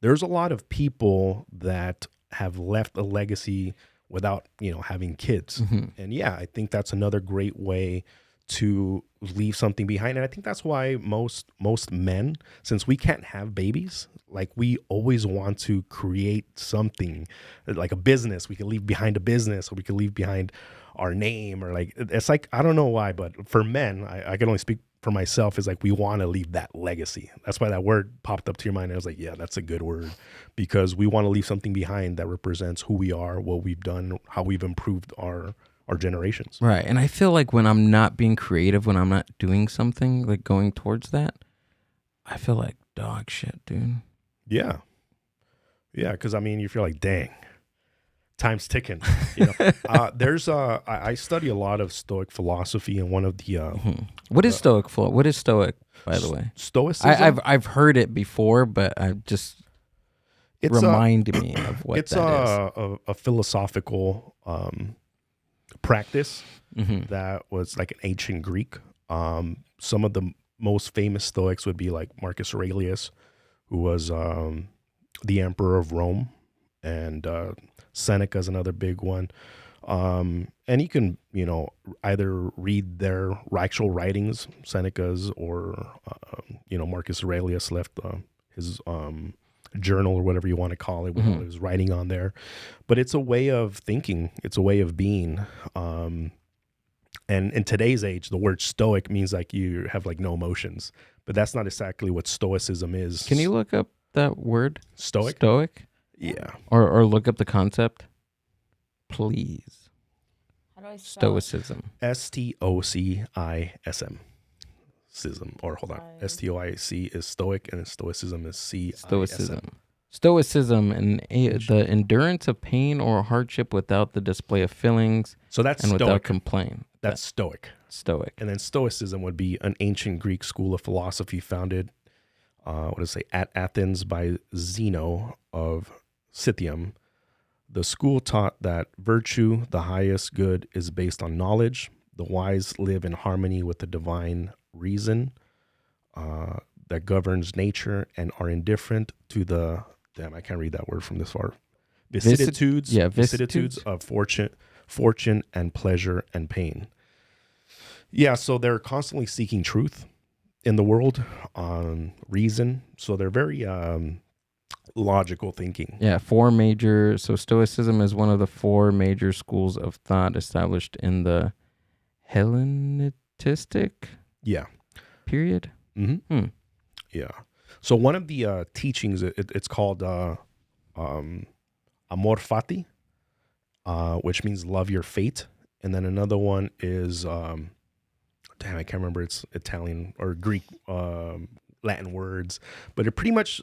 There's a lot of people that have left a legacy without, having kids. Mm-hmm. And I think that's another great way to leave something behind. And I think that's why most men, since we can't have babies, like we always want to create something, like a business. We can leave behind a business, or we can leave behind our name, or like, it's like, I don't know why, but for men, I can only speak for myself, is like, we want to leave that legacy. That's why that word popped up to your mind. I was like, yeah, that's a good word, because we want to leave something behind that represents who we are, what we've done, how we've improved our generations. Right. And I feel like when I'm not being creative, when I'm not doing something, like going towards that, I feel like dog shit, dude. Yeah. Yeah. Because you feel like, dang, time's ticking. I study a lot of Stoic philosophy, and one of the what is Stoic for? What is Stoic, by the way? Stoicism. I've heard it before, but I just remind me of what that is. A philosophical practice that was like an ancient Greek. Some of the most famous Stoics would be like Marcus Aurelius, who was the emperor of Rome, and Seneca is another big one. And you can, either read their actual writings, Seneca's, or, Marcus Aurelius left his journal, or whatever you want to call it, with all his writing on there. But it's a way of thinking. It's a way of being. And in today's age, the word stoic means like you have like no emotions, but that's not exactly what stoicism is. Can you look up that word? Stoic? Stoic? Yeah. Or look up the concept, please. How do I spell Stoicism. Stoicism. Sism. Or hold on. Stoic is stoic, and stoicism is Stoicism. Stoicism and the endurance of pain or hardship without the display of feelings. So that's and stoic. Without complaint. That's stoic. Stoic. And then stoicism would be an ancient Greek school of philosophy founded at Athens by Zeno of Cithium. The school taught that virtue, the highest good, is based on knowledge. The wise live in harmony with the divine reason that governs nature and are indifferent to the, I can't read that word from this far, vicissitudes of fortune and pleasure and pain. Yeah, so they're constantly seeking truth in the world, reason. So they're very logical thinking. Yeah, so Stoicism is one of the 4 major schools of thought established in the Hellenistic period. Mm-hmm. Yeah. So one of the teachings, it's called amor fati, which means love your fate. And then another one is, I can't remember, it's Italian or Greek, Latin words, but it pretty much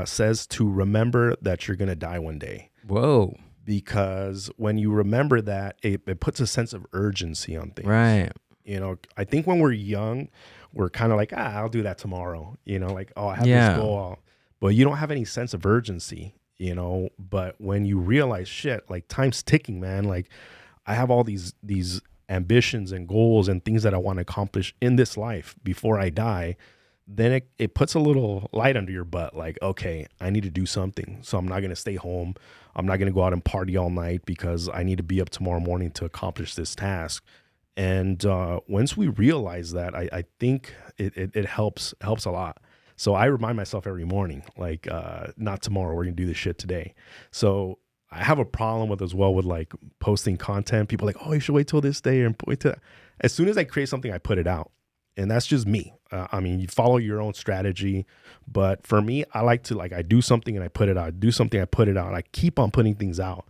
says to remember that you're going to die one day. Whoa. Because when you remember that, it puts a sense of urgency on things. Right. I think when we're young, we're kind of like, I'll do that tomorrow. Like, I have this goal. But you don't have any sense of urgency, But when you realize, shit, like time's ticking, man. Like I have all these ambitions and goals and things that I want to accomplish in this life before I die. Then it puts a little light under your butt. Like, okay, I need to do something. So I'm not going to stay home. I'm not going to go out and party all night because I need to be up tomorrow morning to accomplish this task. And once we realize that, I think it helps a lot. So I remind myself every morning, like, not tomorrow, we're going to do this shit today. So I have a problem with like posting content. People are like, you should wait till this day and wait till. As soon as I create something, I put it out. And that's just me. You follow your own strategy. But for me, I like to, I do something and I put it out. I do something, I put it out. I keep on putting things out.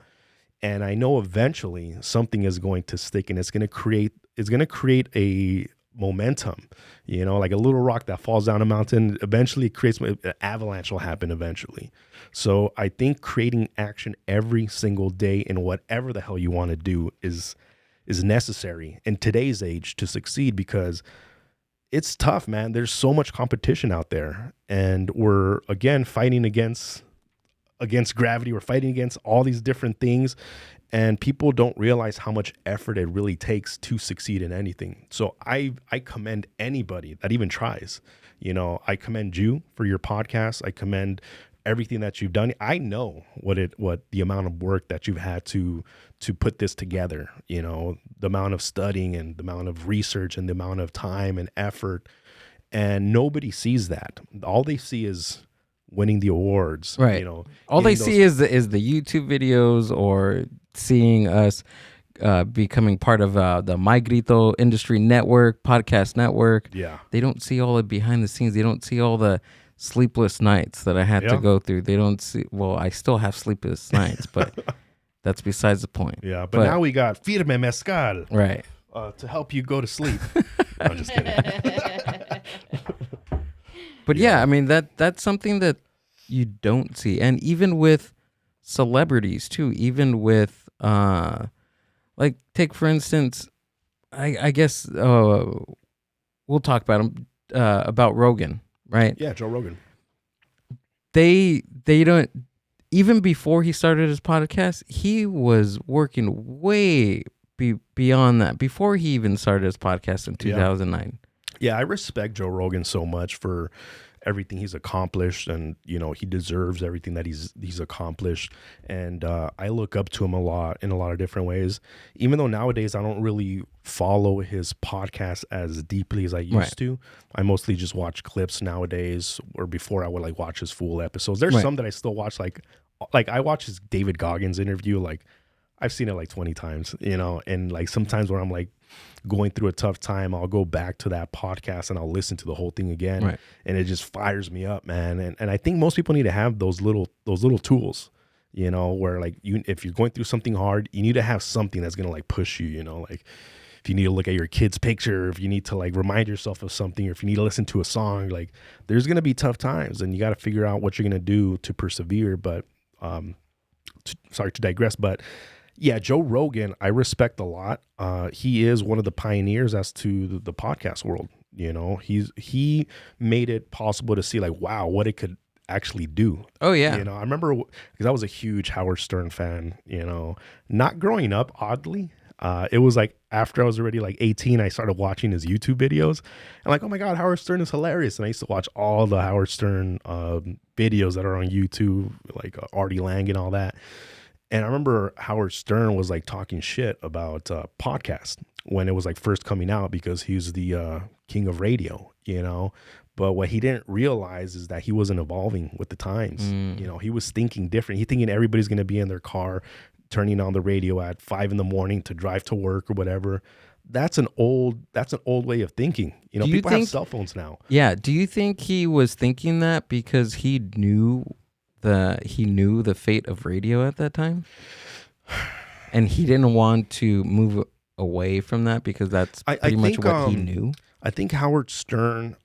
And I know eventually something is going to stick and it's going to create a momentum, like a little rock that falls down a mountain. Eventually it creates an avalanche will happen eventually. So I think creating action every single day in whatever the hell you want to do is necessary in today's age to succeed, because it's tough, man. There's so much competition out there, and we're again fighting against gravity. We're fighting against all these different things, and people don't realize how much effort it really takes to succeed in anything. So I commend anybody that even tries. I commend you for your podcast. I commend everything that you've done. I know what the amount of work that you've had to put this together, the amount of studying and the amount of research and the amount of time and effort, and nobody sees that. All they see is winning the awards, right? All they see is the YouTube videos, or seeing us becoming part of the My Grito Industry Network, podcast network. Yeah, they don't see all the behind the scenes. They don't see all the sleepless nights that I had to go through. They don't see. Well, I still have sleepless nights, but that's besides the point. Yeah, but now we got Firme Mezcal, right, to help you go to sleep. No, I'm just kidding. But yeah, that's something that you don't see, and even with celebrities too. Even with take for instance, I guess we'll talk about him about Rogan, right? Yeah, Joe Rogan. They don't, even before he started his podcast, he was working way beyond that. Before he even started his podcast in 2009. Yeah, I respect Joe Rogan so much for everything he's accomplished, and he deserves everything that he's accomplished, and I look up to him a lot in a lot of different ways, even though nowadays I don't really follow his podcast as deeply as I used to. I mostly just watch clips nowadays, or before I would watch his full episodes. There's some that I still watch, like I watch his David Goggins interview, I've seen it 20 times, and sometimes where I'm going through a tough time, I'll go back to that podcast and I'll listen to the whole thing again, and it just fires me up, man. And I think most people need to have those little tools, where if you're going through something hard, you need to have something that's gonna push you, if you need to look at your kid's picture, if you need to remind yourself of something, or if you need to listen to a song, there's gonna be tough times, and you got to figure out what you're gonna do to persevere. But sorry to digress, but Yeah, Joe Rogan, I respect a lot. He is one of the pioneers as to the podcast world. You know, he made it possible to see like, wow, what it could actually do. Oh yeah. You know, I remember because I was a huge Howard Stern fan, you know, not growing up, oddly. It was like after I was already like 18, I started watching his YouTube videos and like, oh my God, Howard Stern is hilarious. And I used to watch all the Howard Stern videos that are on YouTube, like Artie Lang and all that. And I remember Howard Stern was like talking shit about podcast when it was like first coming out because he's the king of radio, you know. But what he didn't realize is that he wasn't evolving with the times. You know, he was thinking different. He thinking everybody's going to be in their car, turning on the radio at 5 a.m. to drive to work or whatever. That's an old way of thinking. You know, people have cell phones now. Yeah. Do you think he was thinking that because he knew the fate of radio at that time, and he didn't want to move away from that because that's pretty much what he knew? I think Howard Stern,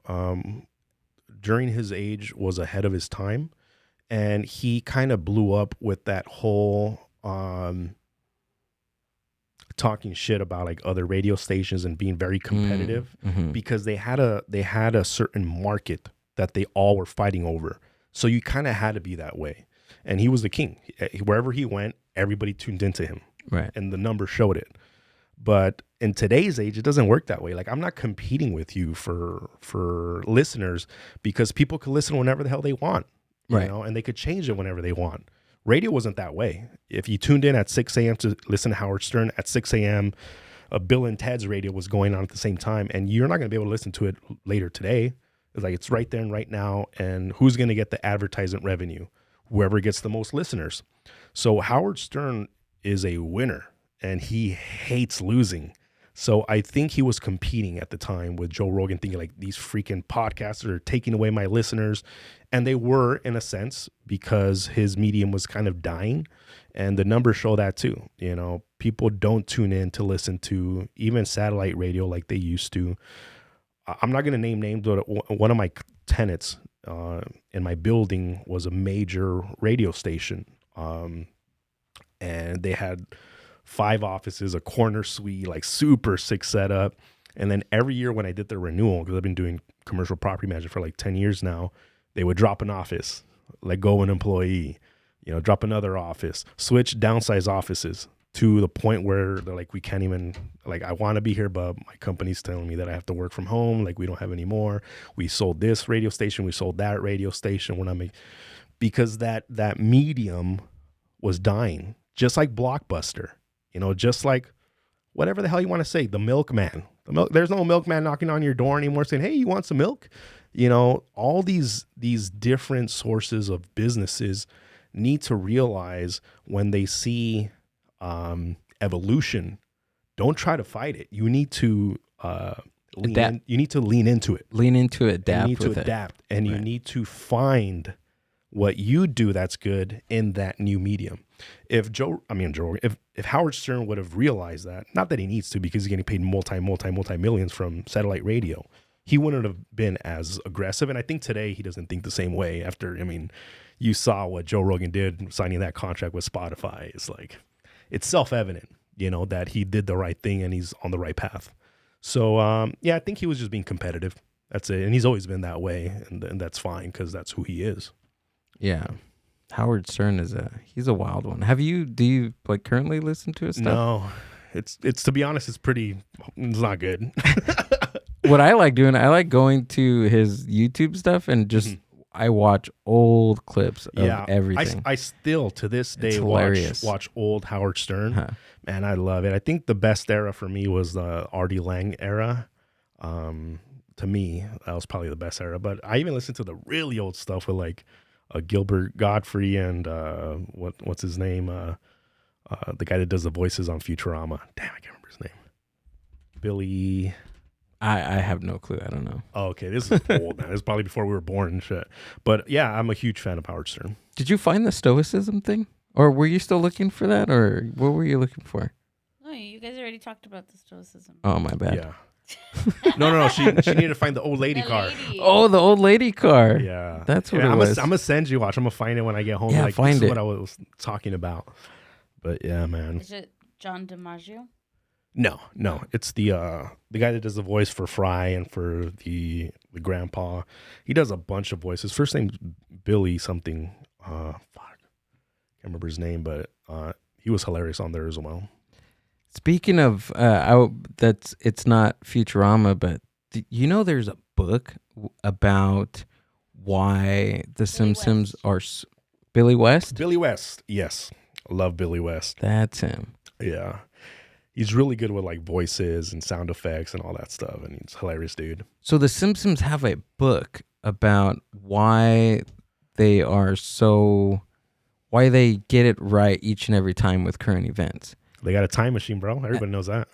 during his age, was ahead of his time, and he kind of blew up with that whole talking shit about like other radio stations and being very competitive because they had a certain market that they all were fighting over. So you kind of had to be that way. And he was the king. Wherever he went, everybody tuned into him. Right. And the numbers showed it. But in today's age, it doesn't work that way. Like, I'm not competing with you for listeners because people can listen whenever the hell they want. You know, and they could change it whenever they want. Radio wasn't that way. If you tuned in at 6 a.m. to listen to Howard Stern, at 6 a.m., Bill and Ted's radio was going on at the same time. And you're not going to be able to listen to it later today. It's like it's right there and right now, and who's going to get the advertisement revenue? Whoever gets the most listeners. So Howard Stern is a winner, and he hates losing. So I think he was competing at the time with Joe Rogan, thinking like these freaking podcasters are taking away my listeners, and they were in a sense because his medium was kind of dying, and the numbers show that too. You know, people don't tune in to listen to even satellite radio like they used to. I'm not going to name names, but one of my tenants in my building was a major radio station. And they had 5 offices, a corner suite, like super sick setup. And then every year when I did their renewal, because I've been doing commercial property management for like 10 years now, they would drop an office, let go an employee, you know, drop another office, switch, downsize offices. To the point where they're like, we can't even, like, I want to be here, but my company's telling me that I have to work from home. Like, we don't have any more. We sold this radio station. We sold that radio station. When I'm because that medium was dying, just like Blockbuster, you know, just like whatever the hell you want to say, the milkman. There's no milkman knocking on your door anymore saying, hey, you want some milk? You know, all these different sources of businesses need to realize when they see evolution, don't try to fight it. You need to lean into it. Lean into it, adapt. You need to adapt, and you need to find what you do that's good in that new medium. If Howard Stern would have realized that, not that he needs to because he's getting paid multi millions from satellite radio, he wouldn't have been as aggressive. And I think today he doesn't think the same way. After, you saw what Joe Rogan did signing that contract with Spotify. It's like, it's self-evident, you know, that he did the right thing and he's on the right path. So, I think he was just being competitive. That's it. And he's always been that way. And that's fine because that's who he is. Yeah. Howard Stern he's a wild one. Do you like currently listen to his stuff? No, it's to be honest, it's not good. What I like doing, I like going to his YouTube stuff and just, I watch old clips of everything. I still to this day watch old Howard Stern. Man, I love it. I think the best era for me was the Artie Lang era. To me, that was probably the best era. But I even listened to the really old stuff with like Gilbert Godfrey and what's his name? The guy that does the voices on Futurama. Damn, I can't remember his name. Billy. I have no clue. I don't know. Oh, okay. This is old, man. This is probably before we were born and shit. But yeah, I'm a huge fan of Howard Stern. Did you find the stoicism thing? Or were you still looking for that? Or what were you looking for? No, you guys already talked about the stoicism. Oh, my bad. Yeah. No. She needed to find the old lady car. Oh, the old lady car. Yeah. That's what it was. I'm going to send you watch. I'm going to find it when I get home. Yeah, like, find this it. is what I was talking about. But yeah, man. Is it John DiMaggio? No. It's the guy that does the voice for Fry and for the grandpa. He does a bunch of voices. First name's Billy something. Can't remember his name, but he was hilarious on there as well. Speaking of, it's not Futurama, but there's a book about why the Simpsons are Billy West. Billy West, yes, I love Billy West. That's him. Yeah. He's really good with like voices and sound effects and all that stuff, and he's a hilarious dude. So the Simpsons have a book about why they get it right each and every time with current events. They got a time machine, bro. Everybody knows that.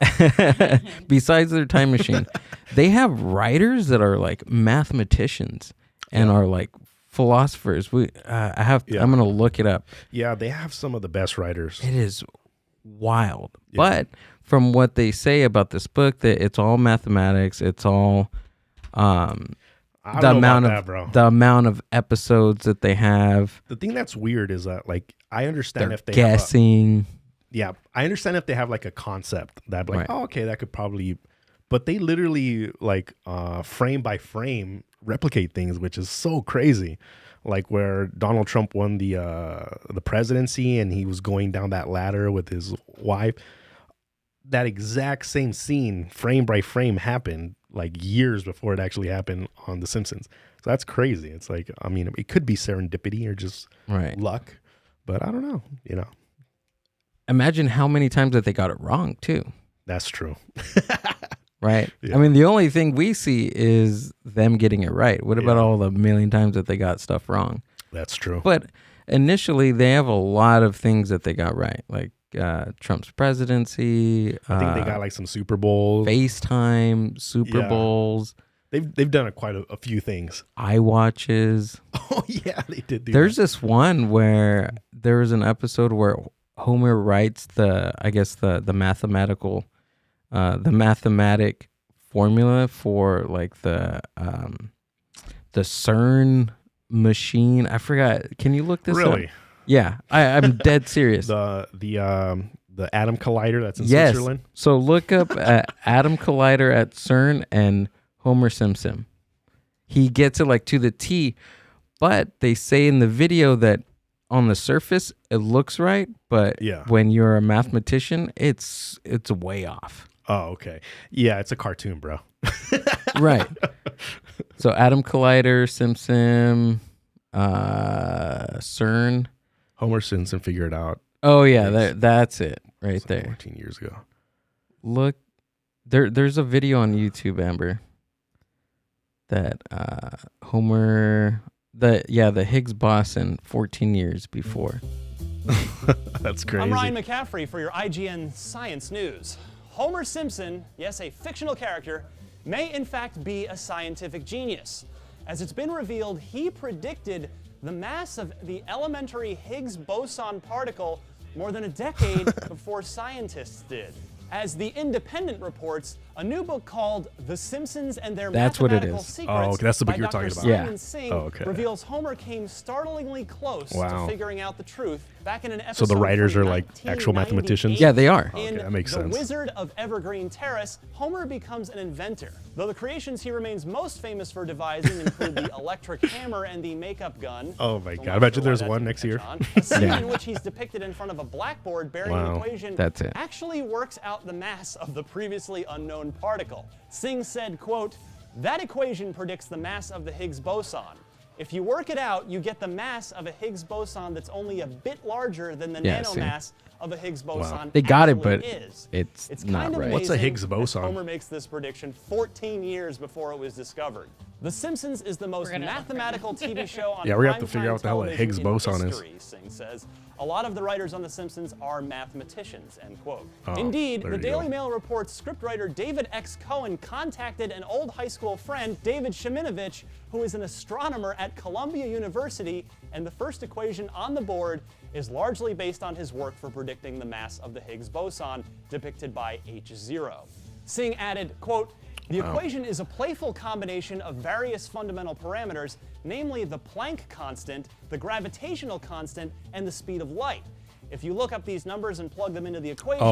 Besides their time machine, they have writers that are like mathematicians and are like philosophers. I'm gonna look it up. Yeah, they have some of the best writers. It is wild. Yeah. But from what they say about this book, that it's all mathematics, it's all the amount of episodes that they have. The thing that's weird is that like I understand if they guessing. I understand if they have like a concept that like, oh, okay, that could probably, but they literally like frame by frame replicate things, which is so crazy. Like where Donald Trump won the presidency and he was going down that ladder with his wife. That exact same scene, frame by frame, happened like years before it actually happened on The Simpsons. So that's crazy. It's like, I mean, it could be serendipity or just luck, but I don't know, Imagine how many times that they got it wrong too. That's true. Right? Yeah. I mean, the only thing we see is them getting it right. What about all the million times that they got stuff wrong? That's true. But initially, they have a lot of things that they got right, like Trump's presidency. I think they got like some Super Bowls. FaceTime, Super Bowls. They've done quite a few things. iWatches. Oh, yeah, they did do There's this one where there was an episode where Homer writes the mathematic formula for like the CERN machine. I forgot. Can you look this up? Really? Yeah, I'm dead serious. The atom collider that's in Switzerland. So look up atom collider at CERN and Homer Simpson. He gets it like to the T, but they say in the video that on the surface it looks right, but when you're a mathematician, it's way off. Oh, okay. Yeah, it's a cartoon, bro. Right. So atom collider, Simpson, CERN. Homer Simpson figured it out. Oh yeah, that's it right there. 14 years ago. Look, there's a video on YouTube, Amber, that Homer, the Higgs Boson 14 years before. That's crazy. I'm Ryan McCaffrey for your IGN Science News. Homer Simpson, yes, a fictional character, may in fact be a scientific genius. As it's been revealed, he predicted the mass of the elementary Higgs Boson particle more than a decade before scientists did. As The Independent reports, a new book called The Simpsons and Their Mathematical Secrets okay, that's the book you're talking about. Simon Singh reveals Homer came startlingly close to figuring out the truth back in an episode. So the writers are like actual mathematicians? Yeah, they are. Okay, that makes sense. The Wizard of Evergreen Terrace, Homer becomes an inventor. Though the creations he remains most famous for devising include the electric hammer and the makeup gun. Oh my God, I bet you there's one next year. A scene in which he's depicted in front of a blackboard bearing an equation actually works out the mass of the previously unknown particle. Singh said, quote, "That equation predicts the mass of the Higgs boson. If you work it out, you get the mass of a Higgs boson that's only a bit larger than the nanomass of a Higgs boson. They got it, but it's not right. What's a Higgs boson? Homer makes this prediction 14 years before it was discovered. The Simpsons is the most mathematical TV show on we're going to have to figure out what the hell a Higgs boson is. Singh says. A lot of the writers on The Simpsons are mathematicians, end quote. Indeed, the Daily Mail reports scriptwriter David X. Cohen contacted an old high school friend, David Sheminovich, who is an astronomer at Columbia University, and the first equation on the board is largely based on his work for predicting the mass of the Higgs boson, depicted by H0. Singh added, quote, "The equation is a playful combination of various fundamental parameters, namely the Planck constant, the gravitational constant, and the speed of light. If you look up these numbers and plug them into the equation,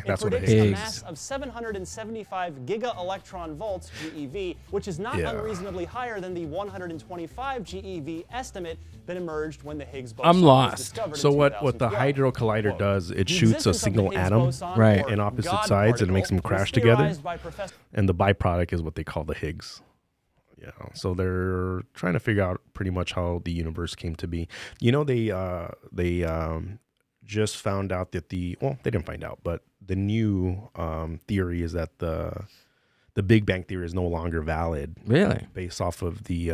That's it what predicts it a is. mass of 775 giga-electron volts, GeV, which is not unreasonably higher than the 125 GeV estimate that emerged when the Higgs boson was discovered So in what the 2012. Hydro Collider does, it shoots a single Higgs atom boson, right, in opposite God sides, and it makes particle, them crash was together. theorized by And the byproduct is what they call the Higgs. Yeah, so they're trying to figure out pretty much how the universe came to be. You know, they just found out that they didn't find out, but the new theory is that the Big Bang theory is no longer valid. Really? Based off of the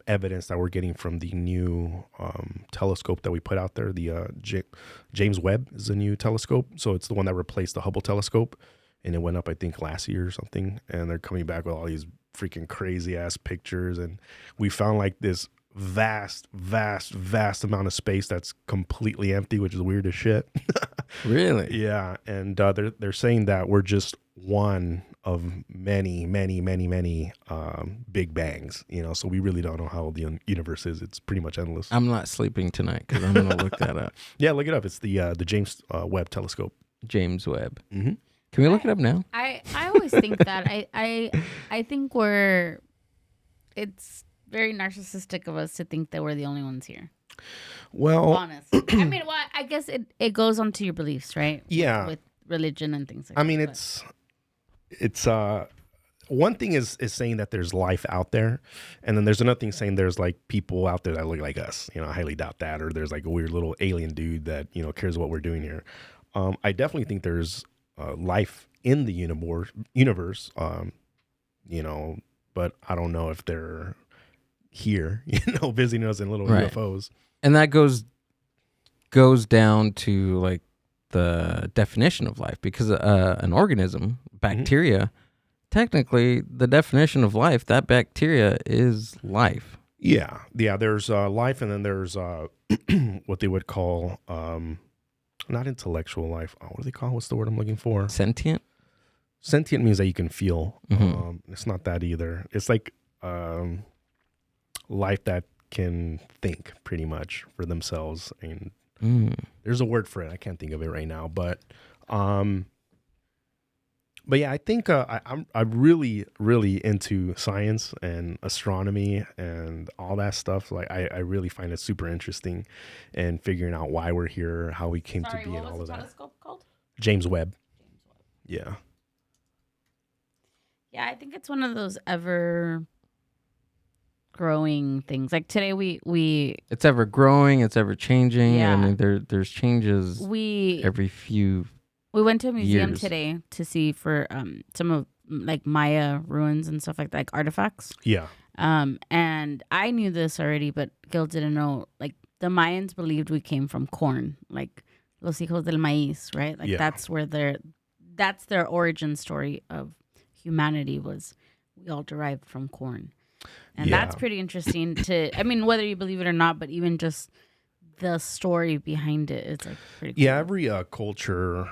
evidence that we're getting from the new telescope that we put out there. The James Webb is a new telescope, so it's the one that replaced the Hubble telescope, and it went up, I think, last year or something. And they're coming back with all these freaking crazy ass pictures, and we found like this vast amount of space that's completely empty, which is weird as shit. Really? Yeah, and they're saying that we're just one of many big bangs, you know, so we really don't know how old the universe is. It's pretty much endless. I'm not sleeping tonight because I'm gonna look that up. Yeah, look it up. It's the James Webb telescope. James Webb. Mm-hmm. Can we look it up now? I always think that I think it's very narcissistic of us to think that we're the only ones here. Well, honestly, I mean, well, I guess it goes on to your beliefs, right? Yeah, with religion and things like I mean, that. it's one thing is saying that there's life out there, and then there's another thing saying there's like people out there that look like us. You know, I highly doubt that. Or there's like a weird little alien dude that, you know, cares what we're doing here. I definitely think there's life in the universe, you know, but I don't know if they're here, you know, visiting us in little UFOs. And that goes down to like the definition of life, because an organism, bacteria, technically the definition of life, that bacteria is life. Yeah. There's life, and then there's what they would call not intellectual life. What do they call? What's the word I'm looking for? Sentient. Sentient means that you can feel. Mm-hmm. It's not that either. It's like life that can think pretty much for themselves. And there's a word for it. I can't think of it right now, but yeah, I think I'm really into science and astronomy and all that stuff. Like I really find it super interesting, and figuring out why we're here, how we came to be, and all of that. What was the telescope called? James Webb. Yeah. Yeah, I think it's one of those ever growing things. Like today we it's ever growing, it's ever changing. Yeah. I mean, there's changes every few We went to a museum years. today to see for some of like Maya ruins and stuff like that, like artifacts. Yeah. And I knew this already, but Gil didn't know. Like the Mayans believed we came from corn, like los hijos del maíz, right? Like that's their origin story of humanity, was we all derived from corn. And that's pretty interesting I mean, whether you believe it or not, but even just the story behind it, it's like pretty cool. Yeah, every culture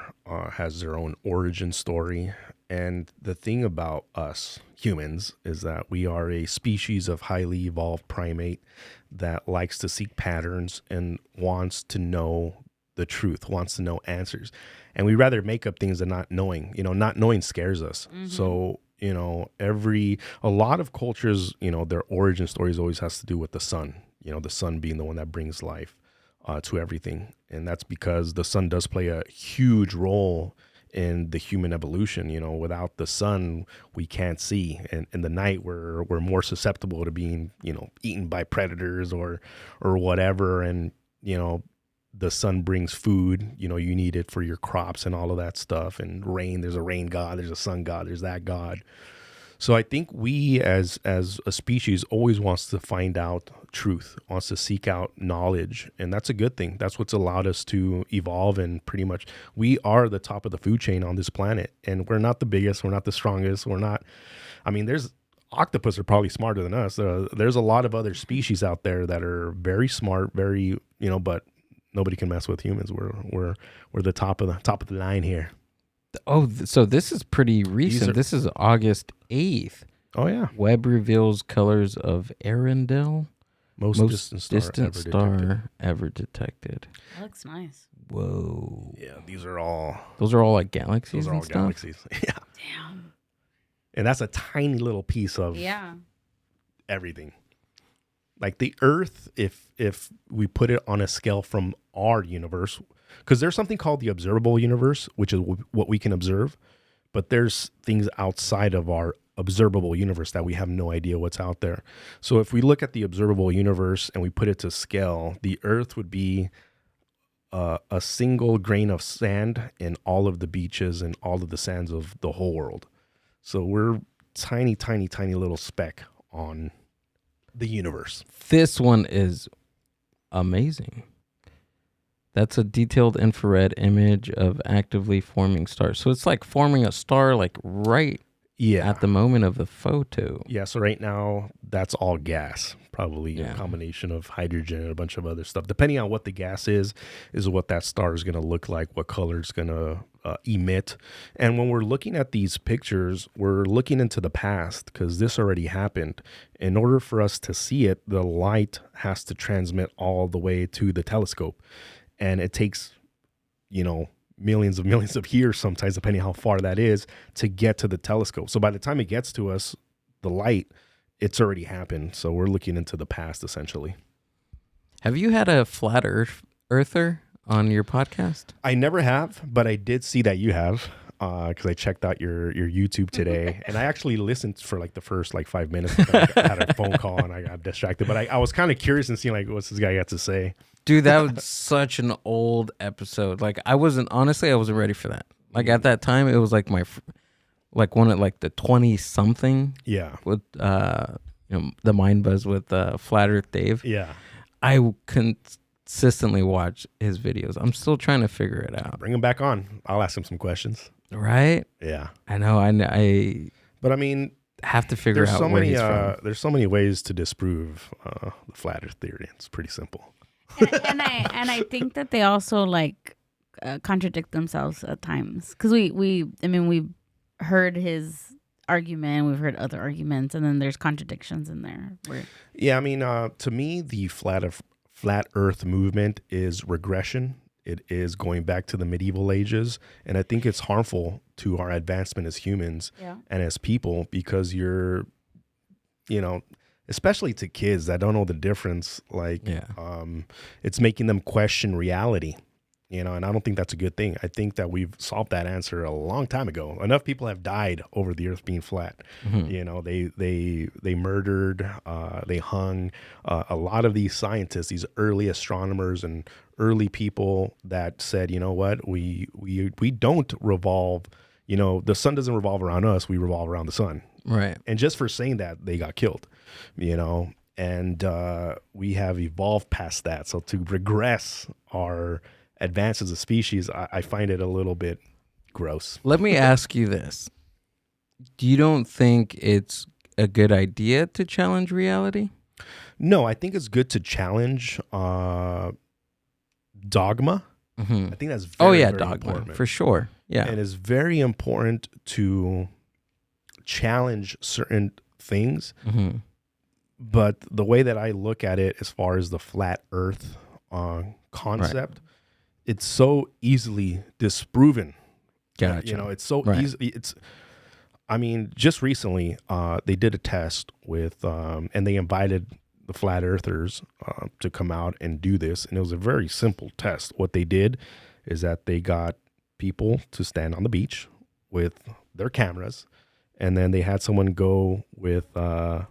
has their own origin story. And the thing about us humans is that we are a species of highly evolved primate that likes to seek patterns and wants to know the truth, wants to know answers. And we rather make up things than not knowing. You know, not knowing scares us. Mm-hmm. So, you know, a lot of cultures, you know, their origin stories always has to do with the sun, you know, the sun being the one that brings life to everything. And that's because the sun does play a huge role in the human evolution. You know, without the sun, we can't see. And in the night, we're more susceptible to being, you know, eaten by predators or whatever. And, you know, the sun brings food, you know, you need it for your crops and all of that stuff. And rain, there's a rain god, there's a sun god, there's that god. So I think we as a species always wants to find out truth, wants to seek out knowledge. And that's a good thing. That's what's allowed us to evolve. And pretty much we are the top of the food chain on this planet. And we're not the biggest. We're not the strongest. There's octopus are probably smarter than us. There's a lot of other species out there that are very smart, very, you know, but nobody can mess with humans. We're the top of the line here. Oh, so this is pretty recent. This is August 8th. Oh, yeah. Webb reveals colors of Arendelle. Most distant star ever detected. That looks nice. Whoa. Yeah, those are all like galaxies. Those are all galaxies. Yeah. Damn. And that's a tiny little piece of everything. Like the Earth, if we put it on a scale from our universe, because there's something called the observable universe, which is what we can observe, but there's things outside of our observable universe that we have no idea what's out there. So if we look at the observable universe and we put it to scale, the Earth would be a single grain of sand in all of the beaches and all of the sands of the whole world. So we're tiny, tiny, tiny little speck on the universe. This one is amazing. That's a detailed infrared image of actively forming stars. So it's like forming a star like right at the moment of the photo. Yeah, so right now that's all gas. Probably a combination of hydrogen and a bunch of other stuff. Depending on what the gas is what that star is going to look like, what color it's going to emit. And when we're looking at these pictures, we're looking into the past because this already happened. In order for us to see it, the light has to transmit all the way to the telescope. And it takes, millions of years sometimes, depending how far that is, to get to the telescope. So by the time it gets to us, the light, it's already happened. So we're looking into the past, essentially. Have you had a flat earther on your podcast? I never have, but I did see that you have, because I checked out your YouTube today. And I actually listened for like the first 5 minutes. I had a phone call and I got distracted. But I was kind of curious and seeing what's this guy got to say. Dude, that was such an old episode. I wasn't ready for that. At that time, it was one at the 20 something. Yeah. With the Mind Buzz with Flat Earth Dave. Yeah. I consistently watch his videos. I'm still trying to figure it out. Bring him back on. I'll ask him some questions. Right? Yeah. I know. But I mean, have to figure out where he's from. There's so many ways to disprove the flat Earth theory. It's pretty simple. and I think that they also contradict themselves at times because we've heard his argument, we've heard other arguments, and then there's contradictions in there. To me, the flat Earth movement is regression. It is going back to the medieval ages, and I think it's harmful to our advancement as humans and as people because you're, especially to kids that don't know the difference, it's making them question reality, and I don't think that's a good thing. I think that we've solved that answer a long time ago. Enough people have died over the Earth being flat. Mm-hmm. They murdered, they hung a lot of these scientists, these early astronomers and early people that said, you know what, we don't revolve, the sun doesn't revolve around us, we revolve around the sun. Right. And just for saying that, they got killed, and we have evolved past that. So to regress our advance as a species, I find it a little bit gross. Let me ask you this. You don't think it's a good idea to challenge reality? No, I think it's good to challenge dogma. Mm-hmm. I think that's very dogma, important. For sure. Yeah. And it's very important to challenge certain things. Mm-hmm. But the way that I look at it as far as the flat Earth concept, it's so easily disproven. Gotcha. It's so easy. Just recently, they did a test with, and they invited the flat earthers to come out and do this. And it was a very simple test. What they did is that they got people to stand on the beach with their cameras, and then they had someone go with a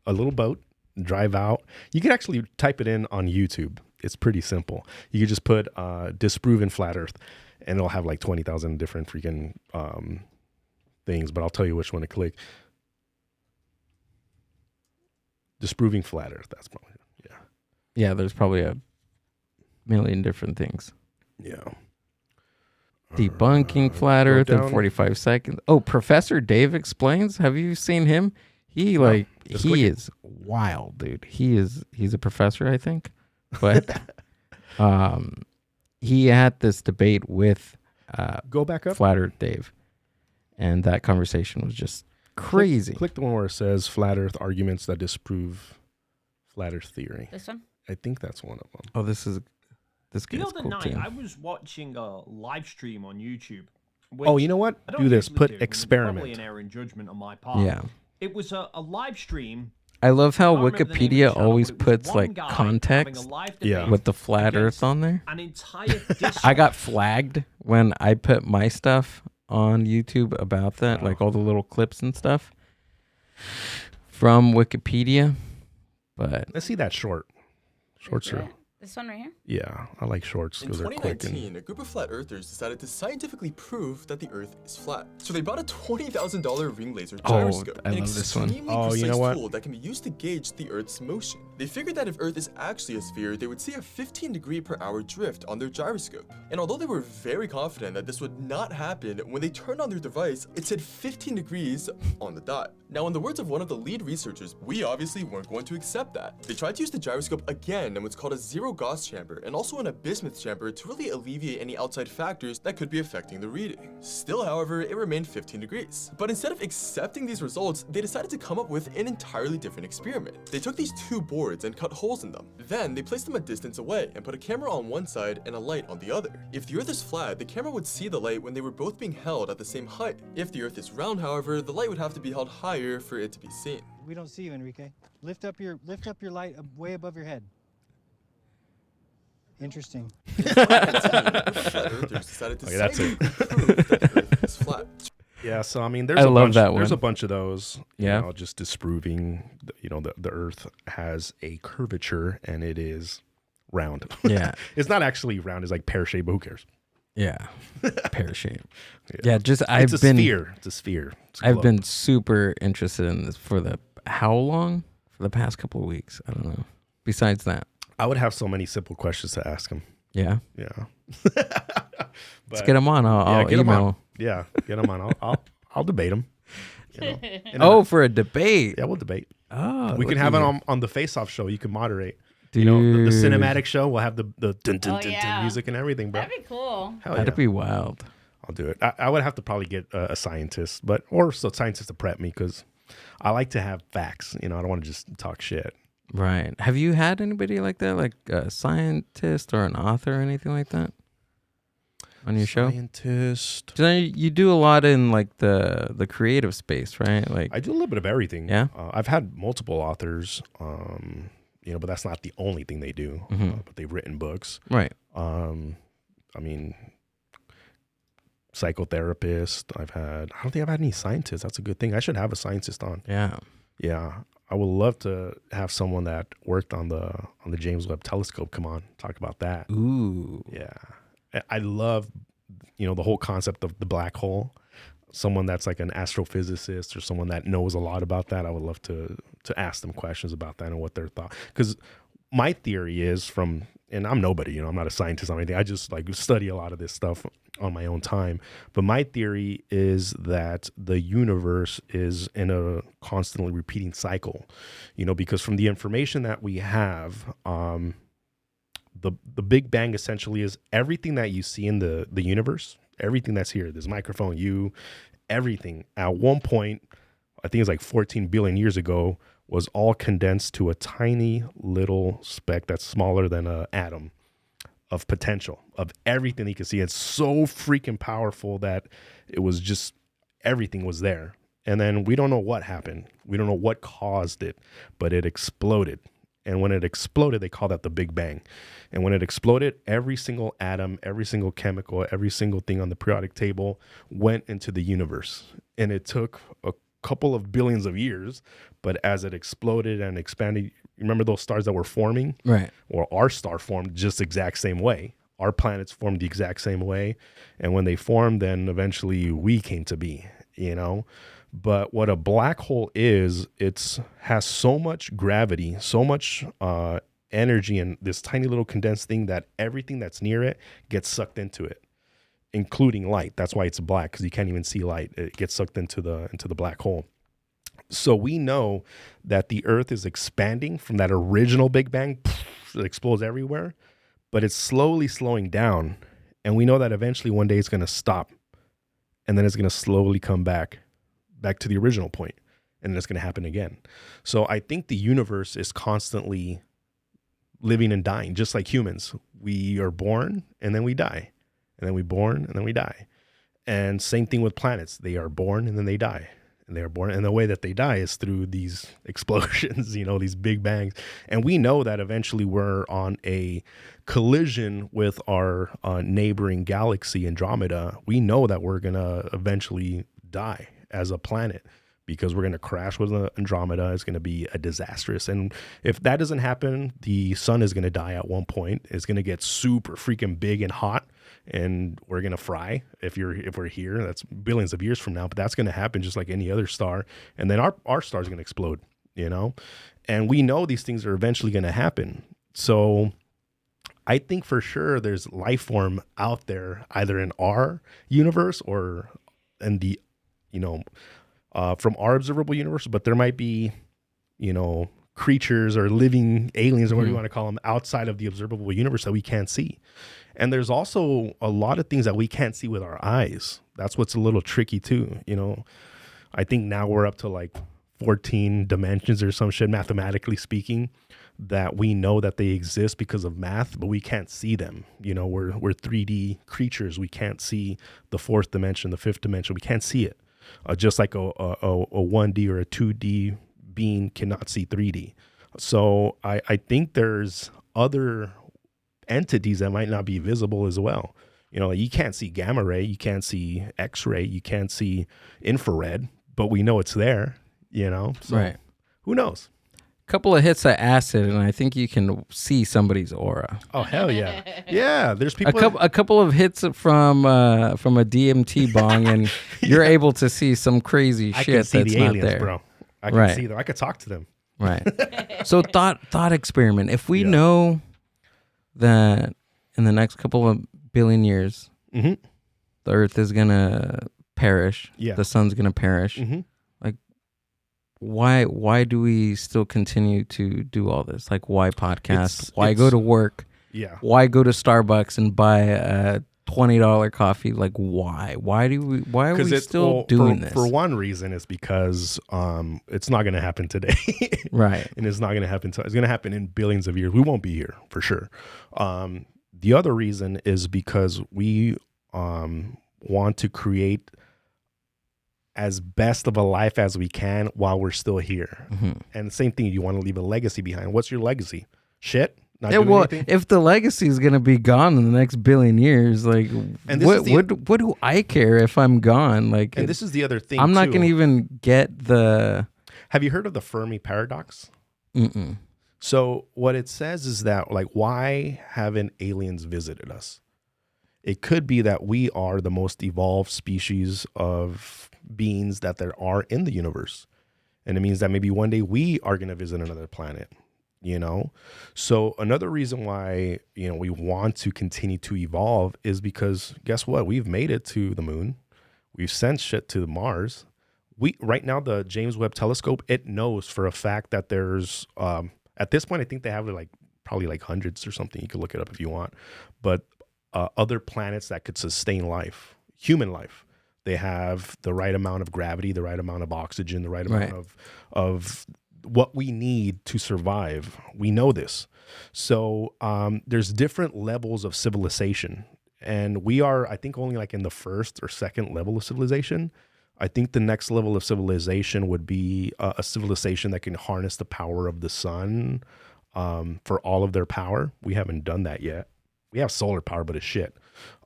little boat, drive out. You can actually type it in on YouTube. It's pretty simple. You could just put disproven flat Earth, and it'll have 20,000 different freaking things, but I'll tell you which one to click. Disproving flat Earth. That's probably, Yeah, there's probably a million different things. Yeah. Debunking flat Earth in 45 seconds. Oh, Professor Dave Explains. Have you seen him? He is wild, dude. He's a professor, I think. But he had this debate with go back up. Flat Earth Dave. And that conversation was just crazy. Click the one where it says flat Earth arguments that disprove Flat Earth theory. This one? I think that's one of them. Oh, this The guy's other cool night, too. I was watching a live stream on YouTube. Oh, you know what? I don't Do this. usually Put do, and it's experiment. Probably an error in judgment on my part. Yeah. It was a live stream. I love how I don't remember the name of the Wikipedia channel, always but it was puts one like guy having context a live Yeah. debate with the flat against Earth on there. An entire district. I got flagged when I put my stuff on YouTube about that, like all the little clips and stuff from Wikipedia. But Let's see that short. Shorts are. This one right here? Yeah, I like shorts In because they're quick. 2019, a group of flat earthers decided to scientifically prove that the Earth is flat. So they bought a $20,000 ring laser gyroscope, I an love this one. extremely Oh, precise you know what? tool that can be used to gauge the Earth's motion. They figured that if Earth is actually a sphere, they would see a 15-degree-per-hour drift on their gyroscope. And although they were very confident that this would not happen, when they turned on their device, it said 15 degrees on the dot. Now, in the words of one of the lead researchers, we obviously weren't going to accept that. They tried to use the gyroscope again in what's called a zero-Gauss chamber, and also in a bismuth chamber to really alleviate any outside factors that could be affecting the reading. Still, however, it remained 15 degrees. But instead of accepting these results, they decided to come up with an entirely different experiment. They took these two boards and cut holes in them. Then, they placed them a distance away and put a camera on one side and a light on the other. If the Earth is flat, the camera would see the light when they were both being held at the same height. If the Earth is round, however, the light would have to be held higher for it to be seen. We don't see you, Enrique. Lift up your light way above your head. Interesting. Earthers decided to Okay, that's it. prove that the Earth is flat. Yeah, so I mean, there's I a love bunch, that There's one. a bunch of those. Yeah. You know, just disproving, the Earth has a curvature and it is round. Yeah. It's not actually round. It's like pear shaped, but who cares? yeah, pear shape. Yeah. Yeah, just It's a sphere. It's a sphere. It's a I've globe. been super interested in this for how long? For the past couple of weeks. I don't know. Besides that, I would have so many simple questions to ask him. yeah. Yeah. Let's get him on. I'll get 'em on. email. Yeah, get him on. I'll debate him. You know. Oh, for a debate. Yeah, we'll debate. Oh, We can look have at it you. on the face-off show. You can moderate. Dude. You know, the cinematic show. We'll have the dun, dun, dun, dun yeah. music and everything, bro. That'd be cool. Hell That'd yeah. be wild. I'll do it. I would have to probably get a scientist, or so scientist to prep me because I like to have facts. You know, I don't want to just talk shit. Right. Have you had anybody like that, like a scientist or an author or anything like that on your show? Scientist. So you do a lot in like the creative space, right? Like I do a little bit of everything. Yeah? I've had multiple authors, but that's not the only thing they do. Mhm. But they've written books. right. I mean, psychotherapist. I don't think I've had any scientists. That's a good thing. I should have a scientist on. Yeah. Yeah. I would love to have someone that worked on the James Webb Telescope come on, talk about that. Ooh. Yeah. I love, the whole concept of the black hole. Someone that's like an astrophysicist or someone that knows a lot about that. I would love to ask them questions about that and what their thought. Because my theory is and I'm nobody, I'm not a scientist or anything. I just like study a lot of this stuff on my own time. But my theory is that the universe is in a constantly repeating cycle, because from the information that we have, the Big Bang essentially is everything that you see in the universe, everything that's here, this microphone, you, everything at one point, I think it's like 14 billion years ago, was all condensed to a tiny little speck that's smaller than an atom of potential, of everything you can see. It's so freaking powerful that it was just, everything was there. And then we don't know what happened. We don't know what caused it, but it exploded. And when it exploded, they call that the Big Bang. And when it exploded, every single atom, every single chemical, every single thing on the periodic table went into the universe. And it took a couple of billions of years, but as it exploded and expanded, remember those stars that were forming? Right. Or our star formed just the exact same way. Our planets formed the exact same way. And when they formed, then eventually we came to be, But what a black hole is, has so much gravity, so much energy in this tiny little condensed thing that everything that's near it gets sucked into it, including light. That's why it's black, because you can't even see light. It gets sucked into the black hole. So we know that the Earth is expanding from that original Big Bang. It explodes everywhere, but it's slowly slowing down. And we know that eventually one day it's going to stop, and then it's going to slowly come back to the original point. and then it's going to happen again. So I think the universe is constantly living and dying, just like humans. We are born and then we die, and then we born and then we die. And same thing with planets. They are born and then they die, and they are born. And the way that they die is through these explosions, these big bangs. And we know that eventually we're on a collision with our neighboring galaxy, Andromeda. We know that we're going to eventually die as a planet, because we're going to crash with Andromeda. It's going to be a disastrous. And if that doesn't happen, the sun is going to die at one point. It's going to get super freaking big and hot, and we're going to fry. If we're here, that's billions of years from now, but that's going to happen just like any other star. And then our star is going to explode, and we know these things are eventually going to happen. So I think for sure there's life form out there, either in our universe or in the, from our observable universe, but there might be, creatures or living aliens or whatever you want to call them outside of the observable universe that we can't see. And there's also a lot of things that we can't see with our eyes. That's what's a little tricky too. I think now we're up to like 14 dimensions or some shit, mathematically speaking, that we know that they exist because of math, but we can't see them. We're 3D creatures. We can't see the fourth dimension, the fifth dimension. We can't see it. Just like a 1D or a 2D being cannot see 3D. So I think there's other entities that might not be visible as well. You can't see gamma ray, you can't see X-ray, you can't see infrared, but we know it's there, So right. Who knows? Couple of hits of acid, and I think you can see somebody's aura. Oh hell yeah, yeah. There's people. A couple of hits from a DMT bong, and you're able to see some crazy shit can see that's the not aliens, there. bro. I can see them. I could talk to them. Right. So thought experiment. If we know that in the next couple of billion years, the Earth is gonna perish, the sun's gonna perish. Why do we still continue to do all this? Like, why podcast? Why go to work? Yeah. Why go to Starbucks and buy a $20 coffee? Like, why? Why are we still doing this? For one reason is because it's not going to happen today. Right. And it's not going to happen. It's going to happen in billions of years. We won't be here for sure. The other reason is because we want to create as best of a life as we can while we're still here. And the same thing, you want to leave a legacy behind. What's your legacy? Shit? Not doing anything? If the legacy is going to be gone in the next billion years, like, what do I care if I'm gone? Like, and this is the other thing, I'm not going to even get the... Have you heard of the Fermi paradox? Mm-mm. So what it says is that, like, why haven't aliens visited us? It could be that we are the most evolved species of beings that there are in the universe. And it means that maybe one day we are going to visit another planet, So another reason why, we want to continue to evolve is because guess what? We've made it to the moon. We've sent shit to Mars. Right now, the James Webb Telescope, it knows for a fact that there's, at this point, I think they have probably hundreds or something. You could look it up if you want, but other planets that could sustain life, human life. They have the right amount of gravity, the right amount of oxygen, the right amount of what we need to survive. We know this. So there's different levels of civilization. And we are, I think, only like in the first or second level of civilization. I think the next level of civilization would be a civilization that can harness the power of the sun for all of their power. We haven't done that yet. We have solar power, but it's shit.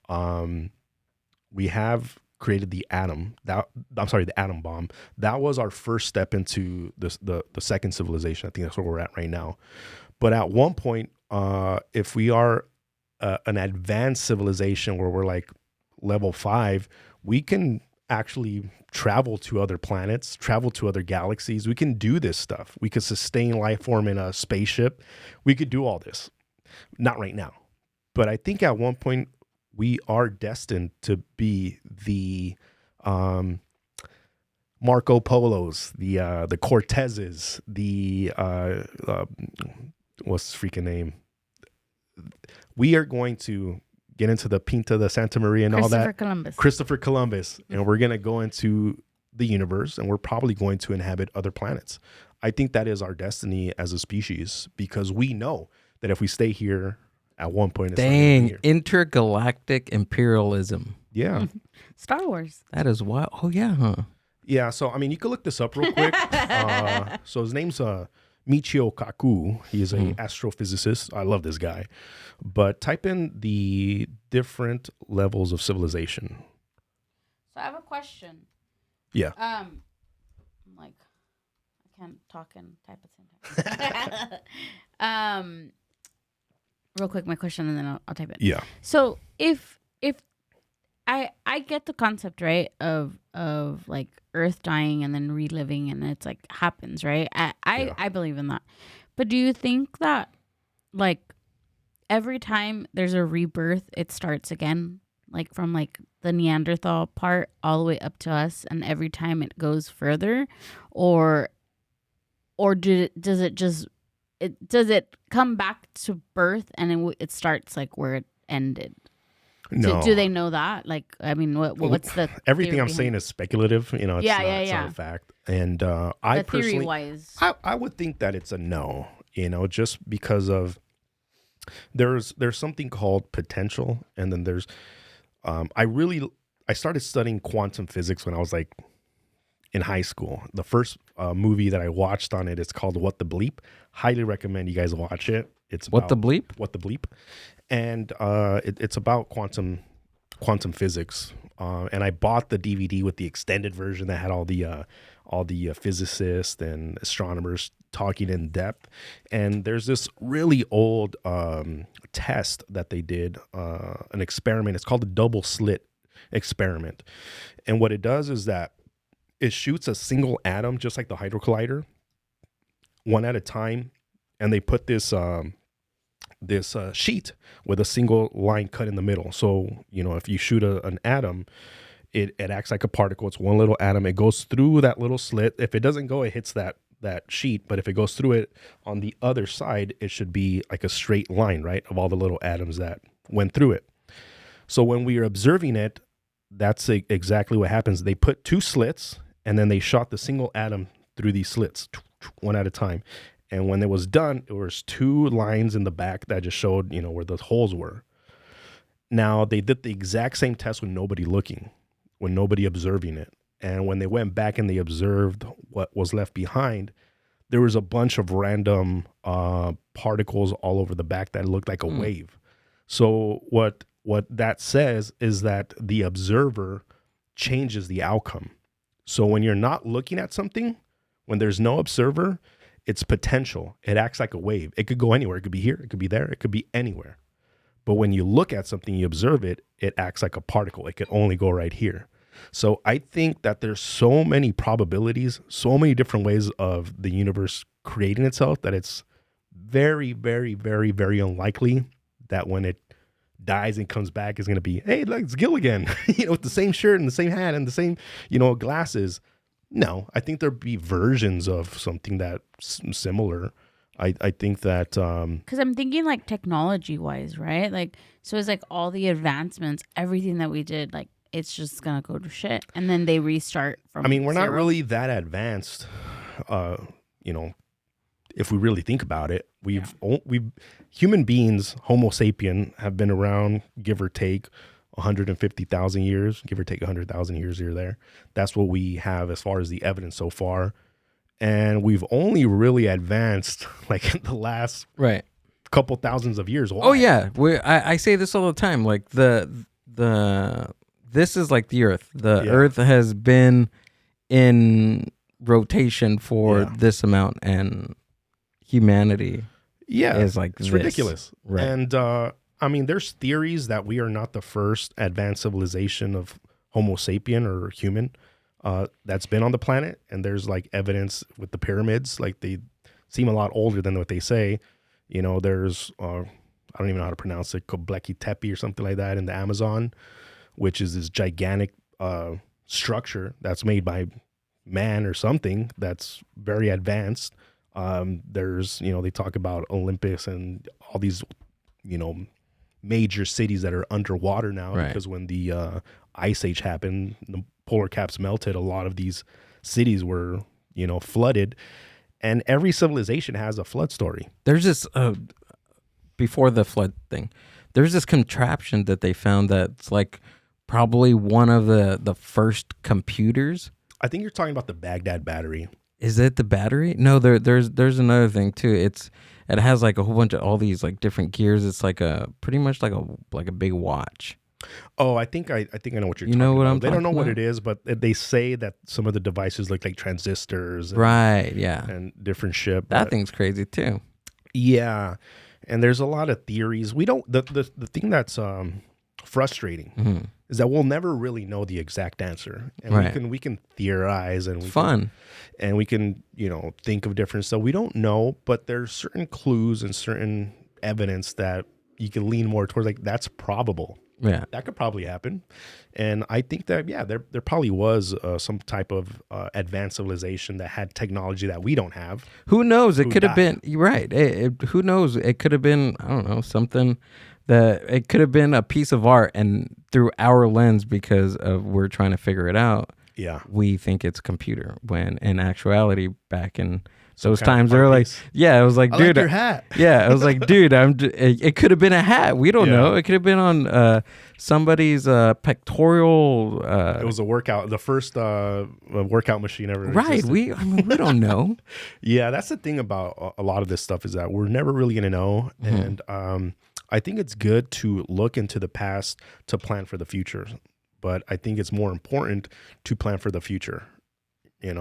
We have created the atom. The atom bomb. That was our first step into the second civilization. I think that's where we're at right now. But at one point, if we are an advanced civilization where we're like level 5, we can actually travel to other planets, travel to other galaxies. We can do this stuff. We could sustain life form in a spaceship. We could do all this. Not right now. But I think at one point we are destined to be the Marco Polos, the Cortezes, the what's his freaking name? We are going to get into the Pinta de Santa Maria and all that. Christopher Columbus. Christopher Columbus. And we're going to go into the universe, and we're probably going to inhabit other planets. I think that is our destiny as a species, because we know that if we stay here at one point, it's not gonna be here. Intergalactic imperialism. Yeah. Star Wars. That is wild. Oh, yeah, huh? Yeah, so, I mean, you can look this up real quick. So his name's Michio Kaku. He is an astrophysicist. I love this guy. But type in the different levels of civilization. So I have a question. Yeah. I'm like, I can't talk and type at the same time. Real quick, my question, and then I'll type it. Yeah. So if I get the concept, right, of like Earth dying and then reliving, and it's like happens, right? I believe in that. But do you think that like every time there's a rebirth, it starts again, like from like the Neanderthal part all the way up to us, and every time it goes further, or does it come back to birth and it starts like where it ended? No. Do they know that? Like, I mean, what's the everything I'm theory saying is speculative. You know, it's not a fact. And I personally, theory-wise, I would think that it's a no. You know, just because of there's something called potential, and then there's I started studying quantum physics when I was like in high school. The first movie that I watched on it is called What the Bleep. Highly recommend you guys watch it. It's What the Bleep? What the Bleep. And it's about quantum physics. And I bought the DVD with the extended version that had all the physicists and astronomers talking in depth. And there's this really old test that they did, an experiment. It's called the double slit experiment. And what it does is that it shoots a single atom, just like the Hadron Collider, one at a time. And they put this sheet with a single line cut in the middle. So, you know, if you shoot an atom, it acts like a particle. It's one little atom. It goes through that little slit. If it doesn't go, it hits that sheet. But if it goes through it on the other side, it should be like a straight line, right, of all the little atoms that went through it. So when we are observing it, that's exactly what happens. They put two slits, and then they shot the single atom through these slits, one at a time. And when it was done, there was two lines in the back that just showed, you know, where the holes were. Now, they did the exact same test with nobody looking, with nobody observing it. And when they went back and they observed what was left behind, there was a bunch of random particles all over the back that looked like a wave. So what that says is that the observer changes the outcome. So when you're not looking at something, when there's no observer, it's potential. It acts like a wave. It could go anywhere. It could be here. It could be there. It could be anywhere. But when you look at something, you observe it, it acts like a particle. It could only go right here. So I think that there's so many probabilities, so many different ways of the universe creating itself, that it's very, very, very, very unlikely that when it dies and comes back, it's going to be, hey, look, it's Gil again, you know, with the same shirt and the same hat and the same, you know, glasses. No, I think there'd be versions of something that's similar. I think that because I'm thinking like technology wise, right? Like, so it's like all the advancements, everything that we did, like it's just gonna go to shit, and then they restart from. I mean, we're zero. not really that advanced, you know, if we really think about it. We've human beings, Homo sapien, have been around, give or take 150,000 years, give or take 100,000 years here or there. That's what we have as far as the evidence so far. And we've only really advanced like in the last couple thousands of years. Why? Oh yeah, I say this all the time. Like this is like the Earth. The Earth has been in rotation for this amount, and humanity is like it's this. ridiculous. Right. And I mean, there's theories that we are not the first advanced civilization of Homo sapien or human that's been on the planet. And there's like evidence with the pyramids, like they seem a lot older than what they say. You know, there's, I don't even know how to pronounce it, Göbekli Tepe or something like that in the Amazon, which is this gigantic structure that's made by man or something that's very advanced. There's, you know, they talk about Olympus and all these, you know, major cities that are underwater now because when the ice age happened, polar caps melted, a lot of these cities were, flooded. And every civilization has a flood story. There's this, before the flood thing, there's this contraption that they found that's like probably one of the first computers. I think you're talking about the Baghdad battery. Is it the battery? No, there's another thing too. It has like a whole bunch of all these like different gears. It's like pretty much like a big watch. Oh, I think I know what you're talking about. You know what I'm They don't know talking what about? it is, but they say that some of the devices look like transistors. Right, yeah. And different shit. That thing's crazy too. Yeah. And there's a lot of theories. We don't the thing that's frustrating is that we'll never really know the exact answer. And we can theorize and we can think of different stuff. We don't know, but there's certain clues and certain evidence that you can lean more towards, like, that's probable. Yeah, that could probably happen. And I think that there probably was some type of advanced civilization that had technology that we don't have. Who knows? It could have been, you're right. Who knows? It could have been, I don't know, something that it could have been a piece of art, and through our lens, because of we're trying to figure it out, we think it's computer, when in actuality, back in those times, they're like, it was like, dude, like your hat. Yeah, I was like, dude, it could have been a hat. We don't know. It could have been on somebody's pectoral. It was a workout, the first workout machine ever. Right. Existed. We don't know. Yeah, that's the thing about a lot of this stuff, is that we're never really going to know. And I think it's good to look into the past to plan for the future. But I think it's more important to plan for the future.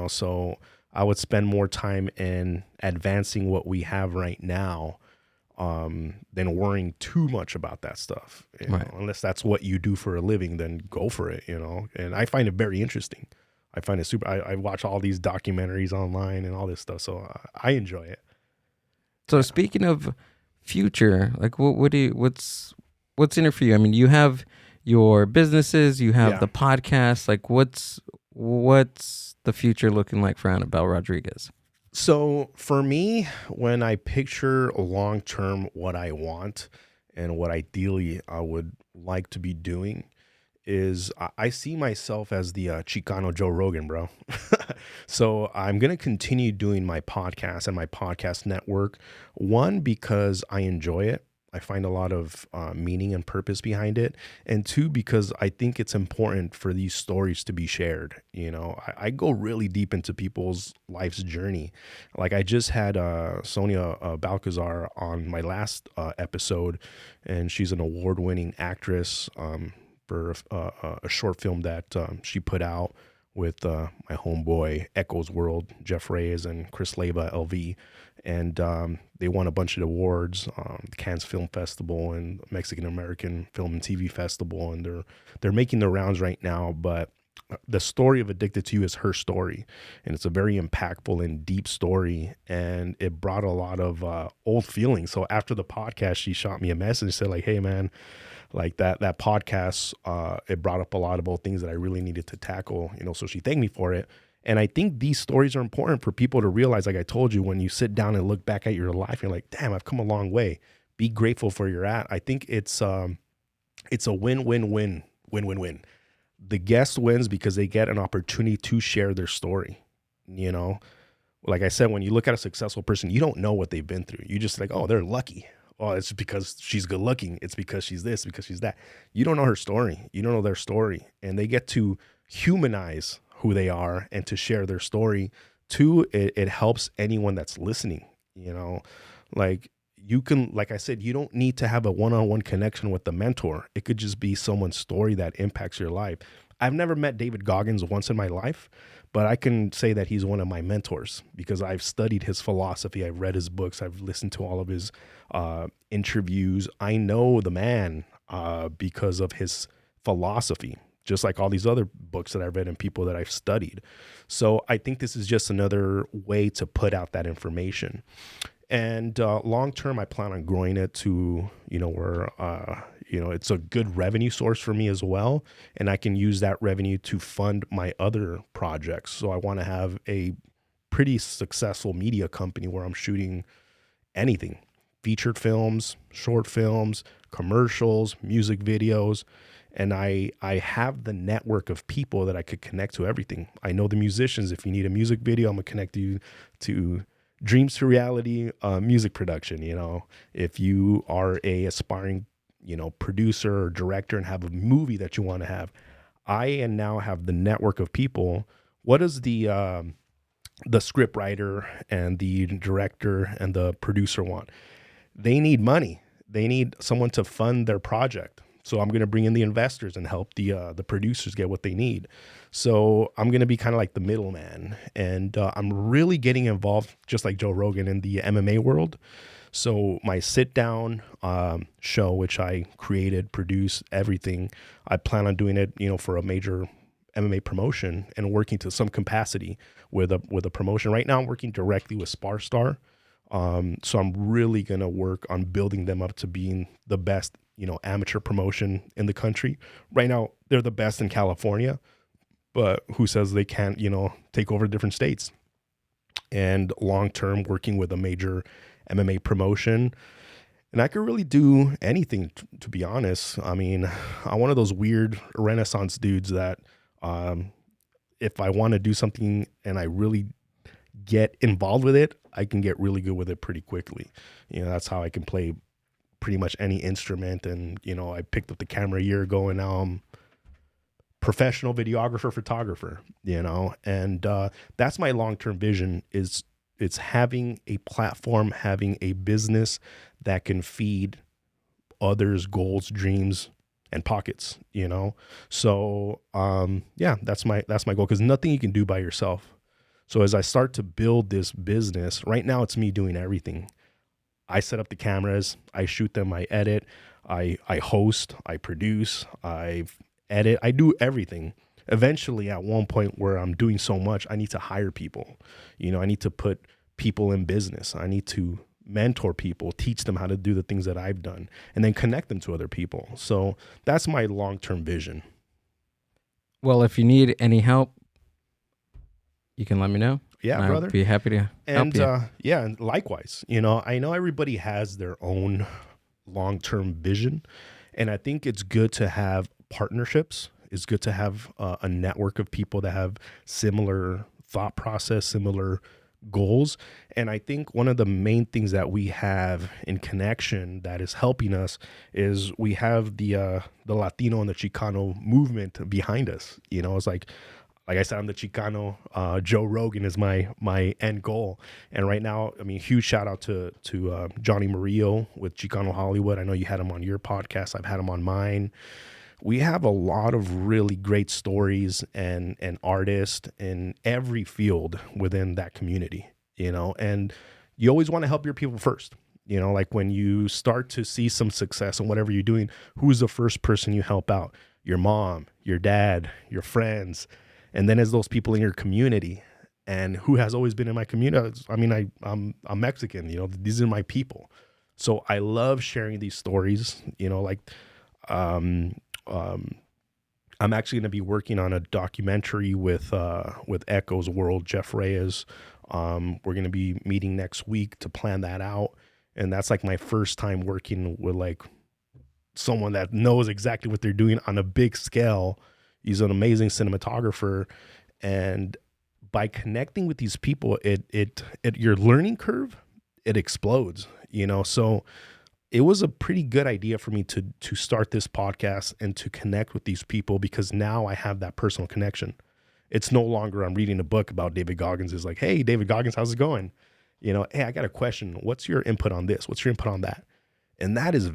So I would spend more time in advancing what we have right now than worrying too much about that stuff. Unless that's what you do for a living, then go for it, And I find it very interesting. I find it super. I watch all these documentaries online and all this stuff, so I enjoy it. So speaking of future, like what's in it for you? I mean, you have your businesses, you have the podcast. Like, what's the future looking like for Anibal Rodriguez? So for me, when I picture long-term what I want and what ideally I would like to be doing, is I see myself as the Chicano Joe Rogan, bro. So I'm going to continue doing my podcast and my podcast network. One, because I enjoy it. I find a lot of meaning and purpose behind it. And two, because I think it's important for these stories to be shared. I go really deep into people's life's journey. Like, I just had Sonia Balcazar on my last episode, and she's an award-winning actress for a short film that she put out with my homeboy Echo's World, Jeff Reyes and Chris Leva, LV. And they won a bunch of awards, the Cannes Film Festival and Mexican American Film and TV Festival, and they're making the rounds right now. But the story of Addicted to You is her story, and it's a very impactful and deep story, and it brought a lot of old feelings. So after the podcast, she shot me a message and said, like, hey man, like that podcast, it brought up a lot of old things that I really needed to tackle, so she thanked me for it. And I think these stories are important for people to realize, like I told you, when you sit down and look back at your life, you're like, damn, I've come a long way. Be grateful for where you're at. I think it's a win-win-win. The guest wins because they get an opportunity to share their story. Like I said, when you look at a successful person, you don't know what they've been through. You just like, oh, they're lucky. Oh, it's because she's good looking. It's because she's this, because she's that. You don't know her story. You don't know their story. And they get to humanize who they are and to share their story. Two, it helps anyone that's listening. Like, you can, like I said, you don't need to have a one-on-one connection with the mentor. It could just be someone's story that impacts your life. I've never met David Goggins once in my life, but I can say that he's one of my mentors because I've studied his philosophy. I've read his books. I've listened to all of his interviews. I know the man because of his philosophy, just like all these other books that I've read and people that I've studied. So I think this is just another way to put out that information. And long-term, I plan on growing it to, where, it's a good revenue source for me as well. And I can use that revenue to fund my other projects. So I want to have a pretty successful media company where I'm shooting anything, featured films, short films, commercials, music videos. And I have the network of people that I could connect to everything. I know the musicians. If you need a music video, I'm gonna connect you to Dreams to Reality music production. You know, if you are a aspiring, you know, producer or director and have a movie that you want to have, I now have the network of people. What does the script writer and the director and the producer want? They need money. They need someone to fund their project. So I'm going to bring in the investors and help the producers get what they need. So I'm going to be kind of like the middleman. And I'm really getting involved, just like Joe Rogan, in the MMA world. So my sit down show, which I created, produced, everything, I plan on doing it, you know, for a major MMA promotion and working to some capacity with a promotion. Right now I'm working directly with Sparstar. So I'm really going to work on building them up to being the best, you know, amateur promotion in the country. Right now they're the best in California, but who says they can't, you know, take over different states? And long-term working with a major MMA promotion. And I could really do anything, to be honest. I mean, I'm one of those weird Renaissance dudes that if I want to do something and I really get involved with it, I can get really good with it pretty quickly. You know, that's how I can play pretty much any instrument. And, you know, I picked up the camera a year ago and now I'm professional videographer, photographer, you know, and that's my long-term vision is it's having a platform, having a business that can feed others' goals, dreams, and pockets, you know? So, yeah, that's my goal, because nothing you can do by yourself. So as I start to build this business, right now it's me doing everything. I set up the cameras, I shoot them, I edit, I host, I produce, I edit, I do everything. Eventually, at one point where I'm doing so much, I need to hire people. You know, I need to put people in business. I need to mentor people, teach them how to do the things that I've done, and then connect them to other people. So that's my long-term vision. Well, if you need any help, you can let me know. Yeah, brother. I'd be happy to help you. Yeah, and likewise. You know, I know everybody has their own long-term vision, and I think it's good to have partnerships. It's good to have a network of people that have similar thought process, similar goals. And I think one of the main things that we have in connection that is helping us is we have the Latino and the Chicano movement behind us. You know, it's like I said, I'm the Chicano. Joe Rogan is my end goal. And right now, I mean, huge shout out to Johnny Murillo with Chicano Hollywood. I know you had him on your podcast. I've had him on mine. We have a lot of really great stories and artists in every field within that community, you know, and you always want to help your people first. You know, like when you start to see some success in whatever you're doing, who's the first person you help out? Your mom, your dad, your friends. And then as those people in your community. And who has always been in my community? I mean, I'm Mexican, you know, these are my people. So I love sharing these stories, you know, like, I'm actually going to be working on a documentary with Echo's World, Jeff Reyes. We're going to be meeting next week to plan that out. And that's like my first time working with like someone that knows exactly what they're doing on a big scale. He's an amazing cinematographer. And by connecting with these people, it your learning curve, it explodes, you know? So it was a pretty good idea for me to start this podcast and to connect with these people, because now I have that personal connection. It's no longer I'm reading a book about David Goggins. It's like, hey, David Goggins, how's it going? You know, hey, I got a question. What's your input on this? What's your input on that? And that is,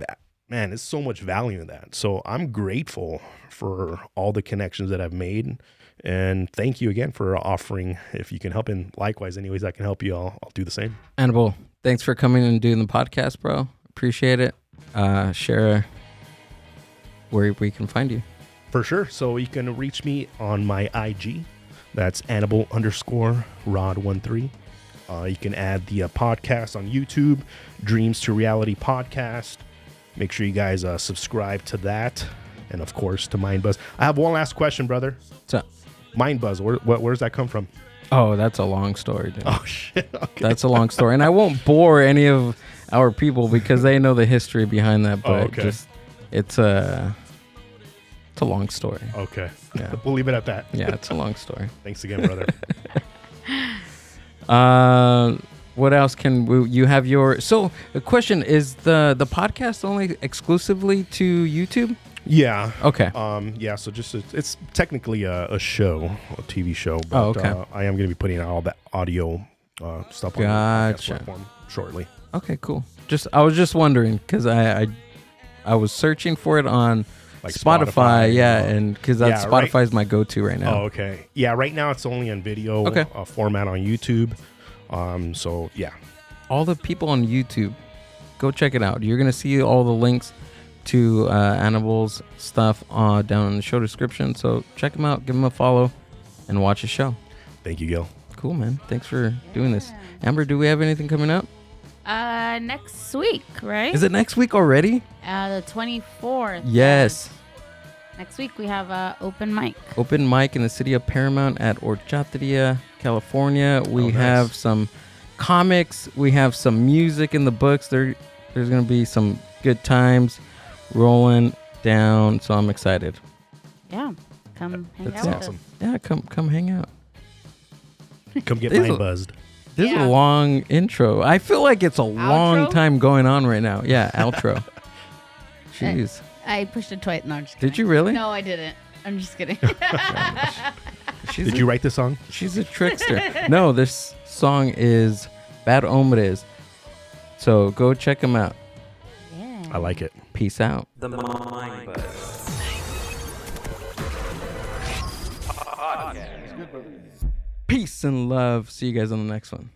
man, there's so much value in that. So I'm grateful for all the connections that I've made. And thank you again for offering, if you can help. And likewise, anyways, I can help you, I'll do the same. Anibal, thanks for coming and doing the podcast, bro. Appreciate it. Share where we can find you. For sure. So you can reach me on my IG. That's Anibal_Rod13. You can add the podcast on YouTube, Dreams to Reality Podcast. Make sure you guys subscribe to that. And of course to MindBuzz. I have one last question, brother. What's up? MindBuzz, where does that come from? Oh, that's a long story, dude. Oh, shit. Okay. That's a long story. And I won't bore any of our people because they know the history behind that. But okay. just, it's It's a long story. Okay. Yeah. We'll leave it at that. Yeah, it's a long story. Thanks again, brother. What else can you have your... So the question is, the podcast only exclusively to YouTube? Yeah. Okay. Yeah. So just it's technically a show, a TV show. But, okay. I am going to be putting out all that audio stuff on the podcast platform shortly. Okay. Cool. I was just wondering because I was searching for it on like Spotify. Yeah, and because Spotify's my go-to right now. Oh, okay. Yeah. Right now it's only on video format on YouTube. So yeah. All the people on YouTube, go check it out. You're gonna see all the links to Anibal's stuff down in the show description. So check him out, give him a follow, and watch his show. Thank you, Gil. Cool, man. Thanks for doing this. Amber, do we have anything coming up? Next week, right? Is it next week already? The 24th. Yes. Next week we have open mic. Open mic in the city of Paramount at Horchata, California. We have some comics. We have some music in the books. There's going to be some good times rolling down. So I'm excited. Yeah. Come hang That's out awesome. with us. Yeah, come hang out. Come get mine buzzed. This is a long intro. I feel like it's a long time going on right now. Yeah, outro. Jeez. I pushed it twice. No, I'm just kidding. Did you really? No, I didn't. I'm just kidding. Did you write this song? She's a trickster. No, this song is Bad Hombres. So go check them out. Yeah. I like it. Peace out. The Mind Buzz. Peace and love. See you guys on the next one.